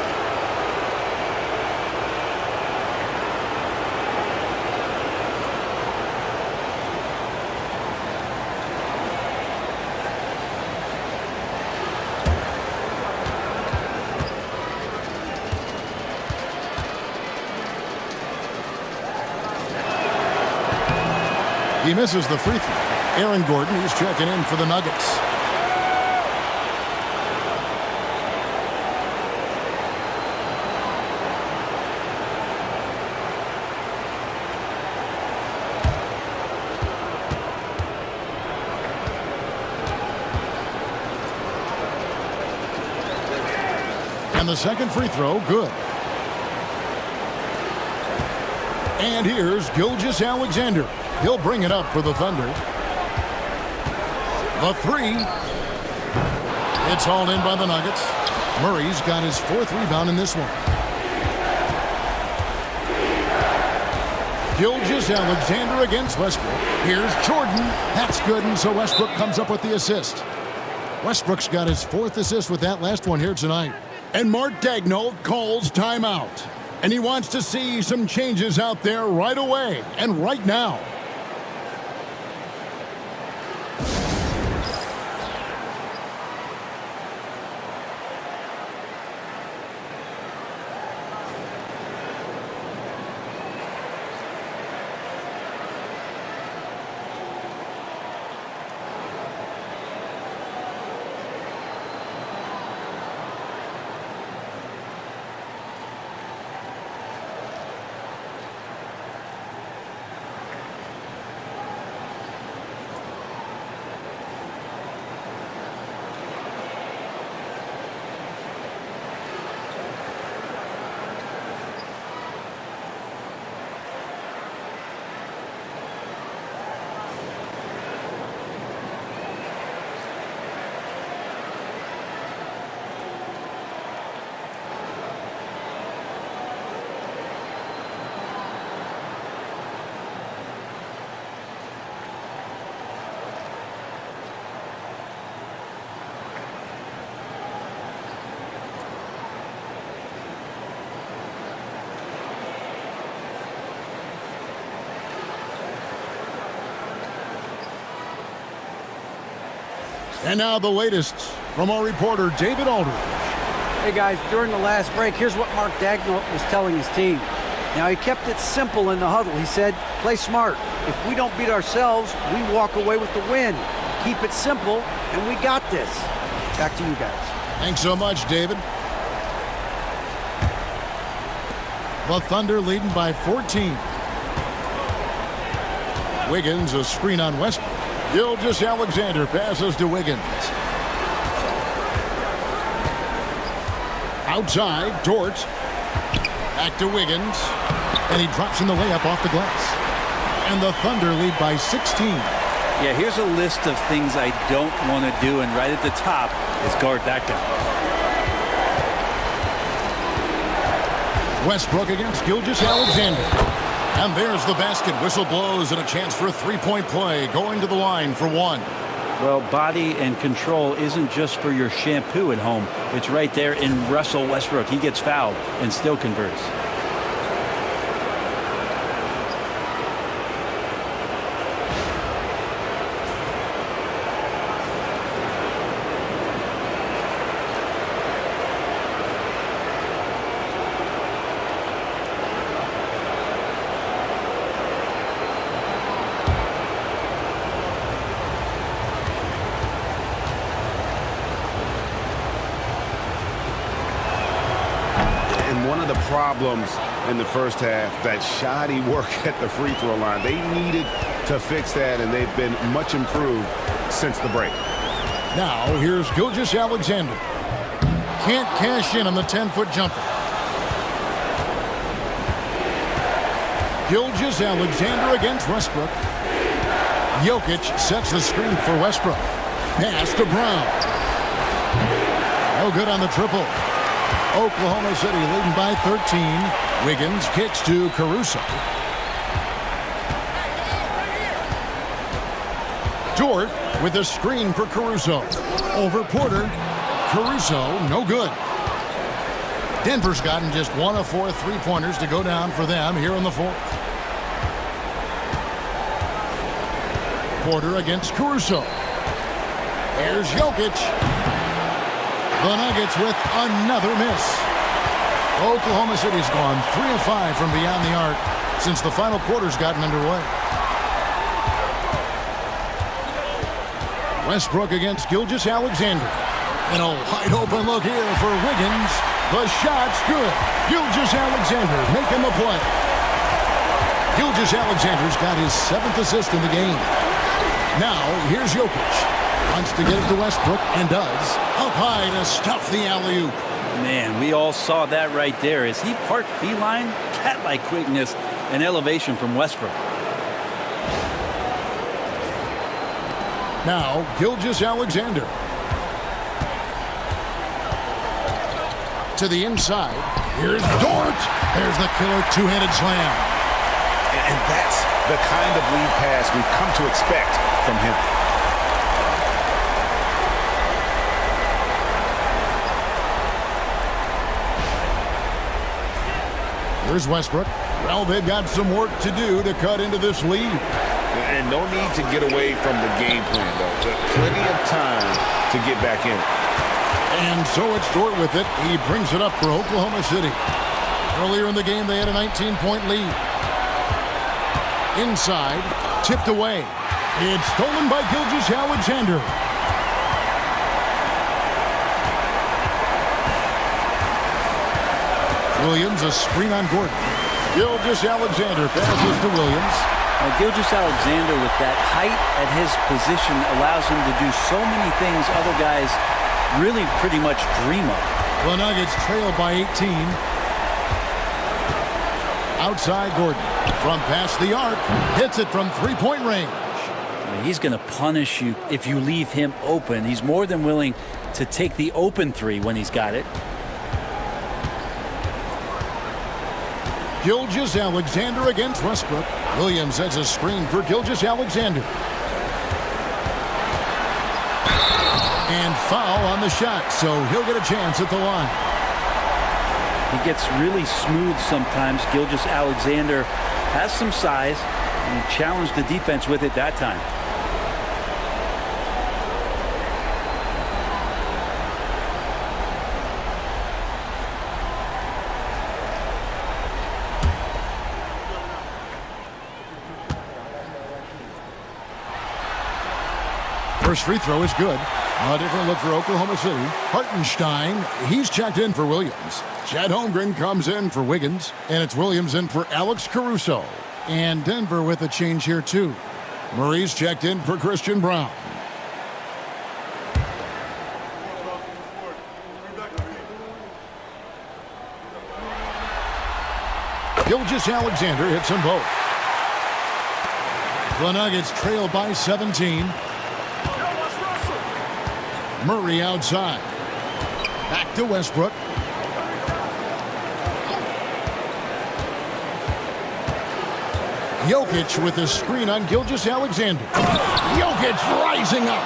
He misses the free throw. Aaron Gordon, he's checking in for the Nuggets. And the second free throw, good. And here's Gilgeous-Alexander. He'll bring it up for the Thunder. The 3. It's hauled in by the Nuggets. Murray's got his 4th rebound in this one. Gilgeous-Alexander against Westbrook. Here's Jordan. That's good, and so Westbrook comes up with the assist. Westbrook's got his 4th assist with that last one here tonight. And Mark Daigneault calls timeout. And he wants to see some changes out there right away and right now. And now the latest from our reporter, David Aldridge. Hey guys, during the last break, here's what Mark Daigneault was telling his team. Now, he kept it simple in the huddle. He said, play smart. If we don't beat ourselves, we walk away with the win. Keep it simple, and we got this. Back to you guys. Thanks so much, David. The Thunder leading by 14. Wiggins, a screen on Westbrook. Gilgeous-Alexander passes to Wiggins. Outside, Dort. Back to Wiggins. And he drops in the layup off the glass. And the Thunder lead by 16. Yeah, here's a list of things I don't want to do, and right at the top is guard that guy. Westbrook against Gilgeous-Alexander. And there's the basket. Whistle blows and a chance for a three-point play. Going to the line for one. Well, body and control isn't just for your shampoo at home. It's right there in Russell Westbrook. He gets fouled and still converts. Problems in the first half, that shoddy work at the free throw line. They needed to fix that, and they've been much improved since the break. Now, here's Gilgeous-Alexander. Can't cash in on the 10-foot jumper. Gilgeous-Alexander against Westbrook. Jokic sets the screen for Westbrook. Pass to Brown. No good on the triple. Oklahoma City leading by 13. Wiggins kicks to Caruso. Dort with a screen for Caruso. Over Porter. Caruso, no good. Denver's gotten just 1 of 4 three-pointers to go down for them here in the fourth. Porter against Caruso. Here's Jokic. The Nuggets with another miss. Oklahoma City's gone 3 of 5 from beyond the arc since the final quarter's gotten underway. Westbrook against Gilgeous-Alexander. And a wide open look here for Wiggins. The shot's good. Gilgeous-Alexander making the play. Gilgeous-Alexander's got his 7th assist in the game. Now, here's Jokic. Wants to get it to Westbrook and does. Up high to stuff the alley-oop. Man, we all saw that right there. Is he part feline? Cat-like quickness and elevation from Westbrook. Now, Gilgeous-Alexander. To the inside. Here's Dort. There's the killer two-handed slam. And that's the kind of lead pass we've come to expect from him. Here's Westbrook. Well, they've got some work to do to cut into this lead. And no need to get away from the game plan, though. But plenty of time to get back in it. And so it's Dort with it. He brings it up for Oklahoma City. Earlier in the game, they had a 19-point lead. Inside, tipped away. It's stolen by Gilgeous-Alexander. Williams, a screen on Gordon. Gilgeous-Alexander passes to Williams. Now, Gilgeous-Alexander, with that height at his position, allows him to do so many things other guys really pretty much dream of. The Nuggets trail by 18. Outside Gordon. From past the arc. Hits it from three-point range. He's going to punish you if you leave him open. He's more than willing to take the open three when he's got it. Gilgeous-Alexander against Westbrook. Williams sets a screen for Gilgeous-Alexander. And foul on the shot, so he'll get a chance at the line. He gets really smooth sometimes. Gilgeous-Alexander has some size, and he challenged the defense with it that time. First free throw is good. A different look for Oklahoma City. Hartenstein, he's checked in for Williams. Chet Holmgren comes in for Wiggins. And it's Williams in for Alex Caruso. And Denver with a change here, too. Murray's checked in for Christian Brown. Gilgeous-Alexander hits them both. The Nuggets trail by 17. Murray outside. Back to Westbrook. Jokic with a screen on Gilgeous-Alexander. Jokic rising up.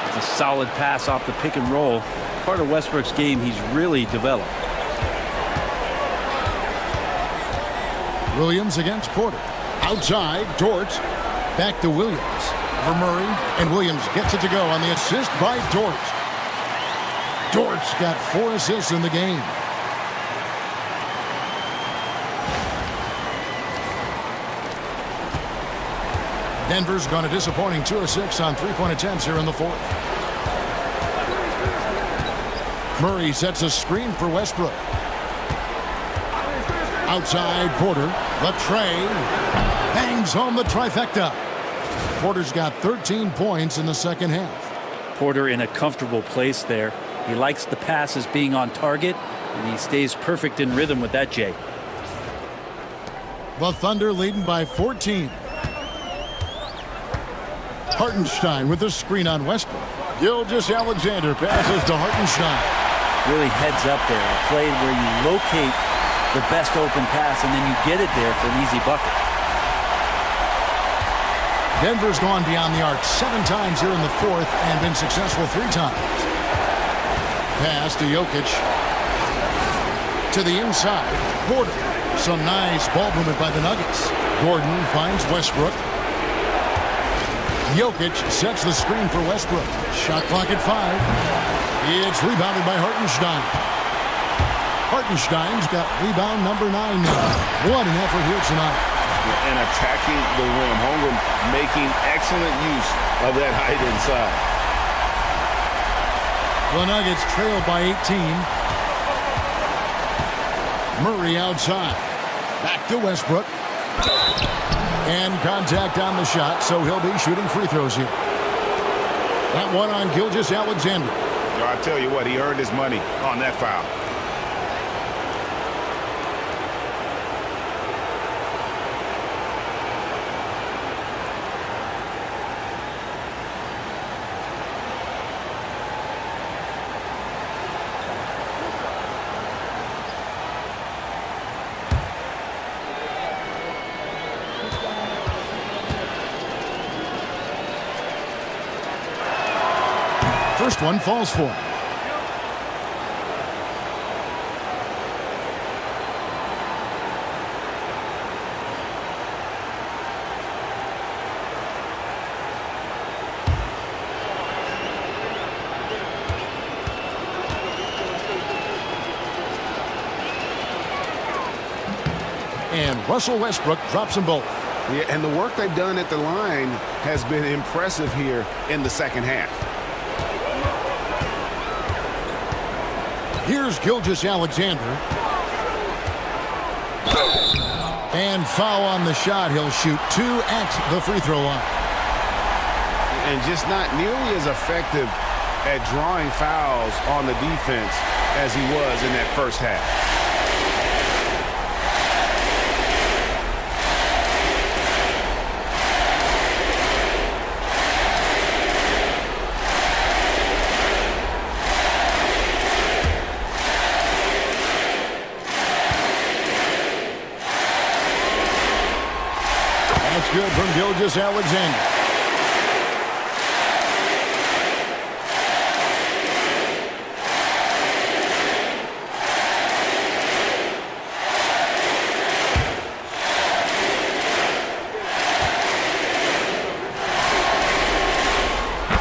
It's a solid pass off the pick and roll. Part of Westbrook's game he's really developed. Williams against Porter. Outside, Dort. Back to Williams. For Murray, and Williams gets it to go on the assist by Dort. Dort's got 4 assists in the game. Denver's gone a disappointing 2 of 6 on three-point attempts here in the fourth. Murray sets a screen for Westbrook. Outside, Porter. The tray. Bangs home the trifecta. Porter's got 13 points in the second half. Porter in a comfortable place there. He likes the passes being on target, and he stays perfect in rhythm with that, Jay. The Thunder leading by 14. Hartenstein with the screen on Westbrook. Gilgeous-Alexander passes to Hartenstein. Really heads up there. A play where you locate the best open pass and then you get it there for an easy bucket. Denver's gone beyond the arc 7 times here in the fourth and been successful 3 times. Pass to Jokic. To the inside. Porter. Some nice ball movement by the Nuggets. Gordon finds Westbrook. Jokic sets the screen for Westbrook. Shot clock at 5. It's rebounded by Hartenstein. Hartenstein's got rebound number 9 now. What an effort here tonight. And attacking the rim. Holmgren making excellent use of that height inside. The Nuggets trail by 18. Murray outside. Back to Westbrook. And contact on the shot, so he'll be shooting free throws here. That one on Gilgeous-Alexander. I tell you what, he earned his money on that foul. First one falls for him. And Russell Westbrook drops them both. Yeah, and the work they've done at the line has been impressive here in the second half. Here's Gilgeous-Alexander. And foul on the shot. He'll shoot 2 at the free throw line. And just not nearly as effective at drawing fouls on the defense as he was in that first half. Good from Gilgeous-Alexander.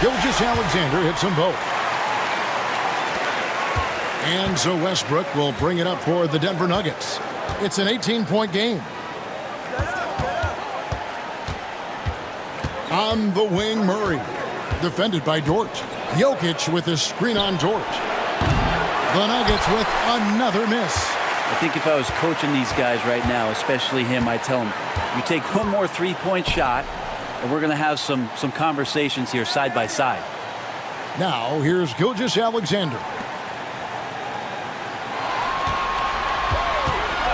Gilgeous-Alexander hits them both. And so Westbrook will bring it up for the Denver Nuggets. It's an 18-point game. On the wing, Murray. Defended by Dort. Jokic with a screen on Dort. The Nuggets with another miss. I think if I was coaching these guys right now, especially him, I'd tell him, you take one more three-point shot, and we're going to have some conversations here side by side. Now, here's Gilgeous-Alexander.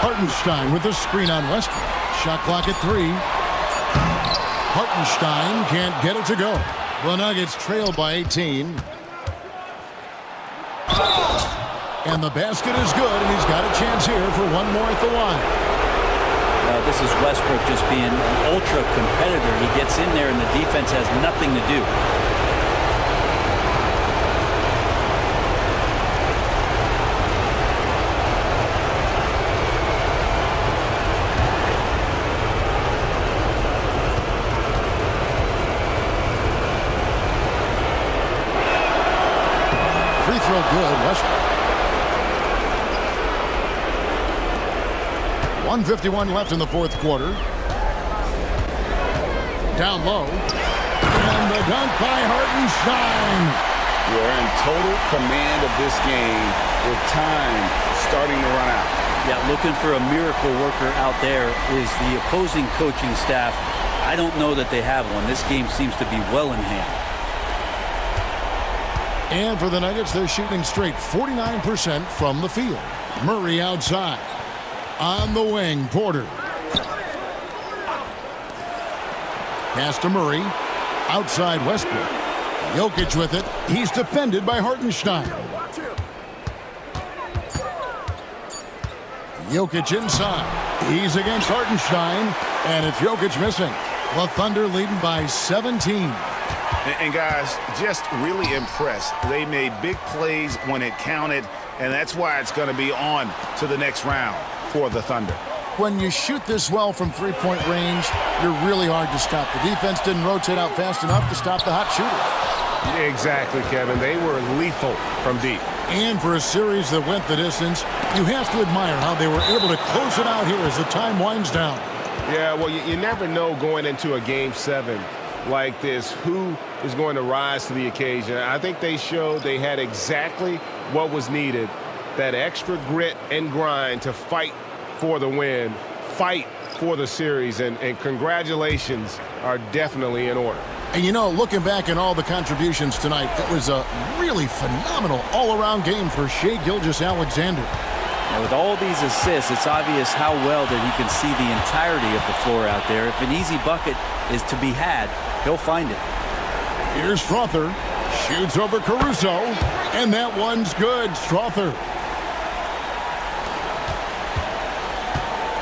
Hartenstein with a screen on Westbrook. Shot clock at 3. Hartenstein can't get it to go. The Nuggets trail by 18. And the basket is good, and he's got a chance here for one more at the line. This is Westbrook just being an ultra competitor. He gets in there, and the defense has nothing to do. Good, Westbrook. 1:51 left in the fourth quarter. Down low. And the dunk by Hartenstein. We're in total command of this game with time starting to run out. Yeah, looking for a miracle worker out there is the opposing coaching staff. I don't know that they have one. This game seems to be well in hand. And for the Nuggets, they're shooting straight 49% from the field. Murray outside. On the wing, Porter. Pass to Murray. Outside Westbrook. Jokic with it. He's defended by Hartenstein. Jokic inside. He's against Hartenstein. And it's Jokic missing. The Thunder leading by 17. And guys, just really impressed. They made big plays when it counted, and that's why it's going to be on to the next round for the Thunder. When you shoot this well from three-point range, you're really hard to stop. The defense didn't rotate out fast enough to stop the hot shooter. Exactly, Kevin. They were lethal from deep. And for a series that went the distance, you have to admire how they were able to close it out here as the time winds down. Yeah, well, you never know going into a Game 7 like this who is going to rise to the occasion. I think they showed they had exactly what was needed, that extra grit and grind to fight for the win, fight for the series, and congratulations are definitely in order. And you know, looking back at all the contributions tonight, it was a really phenomenal all-around game for Shai Gilgeous-Alexander. Now with all these assists, it's obvious how well that he can see the entirety of the floor out there. If an easy bucket is to be had, he'll find it. Here's Strother. Shoots over Caruso. And that one's good. Strother.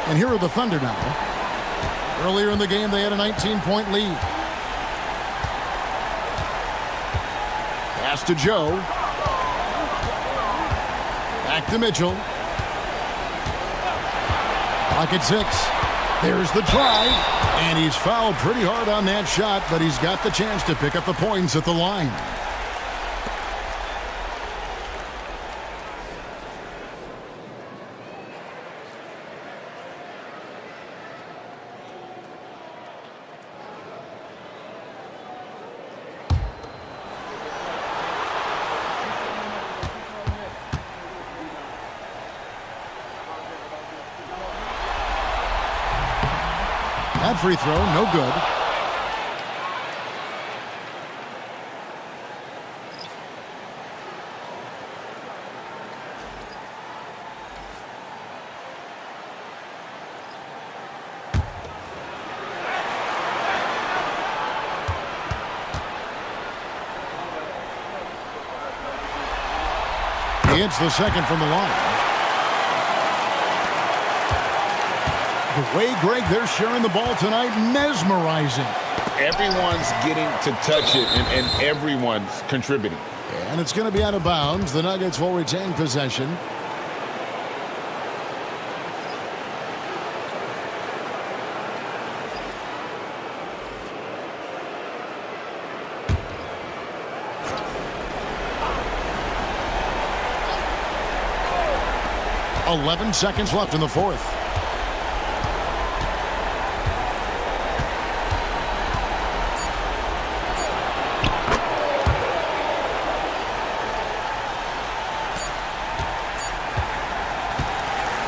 And here are the Thunder now. Earlier in the game, they had a 19-point lead. Pass to Joe. Back to Mitchell. Pocket 6. There's the drive. And he's fouled pretty hard on that shot, but he's got the chance to pick up the points at the line. That free throw, no good. He hits the second from the line. The way, Greg, they're sharing the ball tonight, mesmerizing. Everyone's getting to touch it, and everyone's contributing. And it's going to be out of bounds. The Nuggets will retain possession. .11 seconds left in the fourth.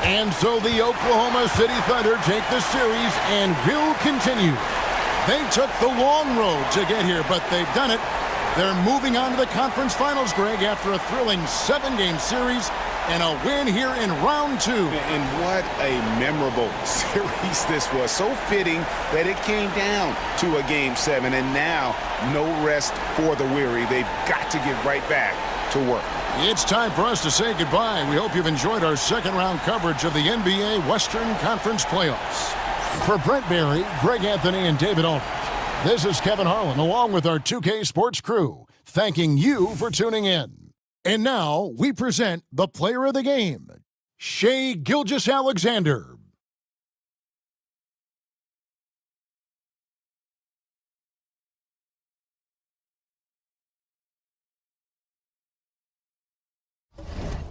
And so the Oklahoma City Thunder take the series and will continue. They took the long road to get here, but they've done it. They're moving on to the conference finals, Greg, after a thrilling 7-game series and a win here in round 2. And what a memorable series this was. So fitting that it came down to a Game 7, and now no rest for the weary. They've got to get right back to work. It's time for us to say goodbye. We hope you've enjoyed our second-round coverage of the NBA Western Conference Playoffs. For Brent Barry, Greg Anthony, and David Aldridge, this is Kevin Harlan, along with our 2K Sports crew, thanking you for tuning in. And now, we present the player of the game, Shai Gilgeous-Alexander.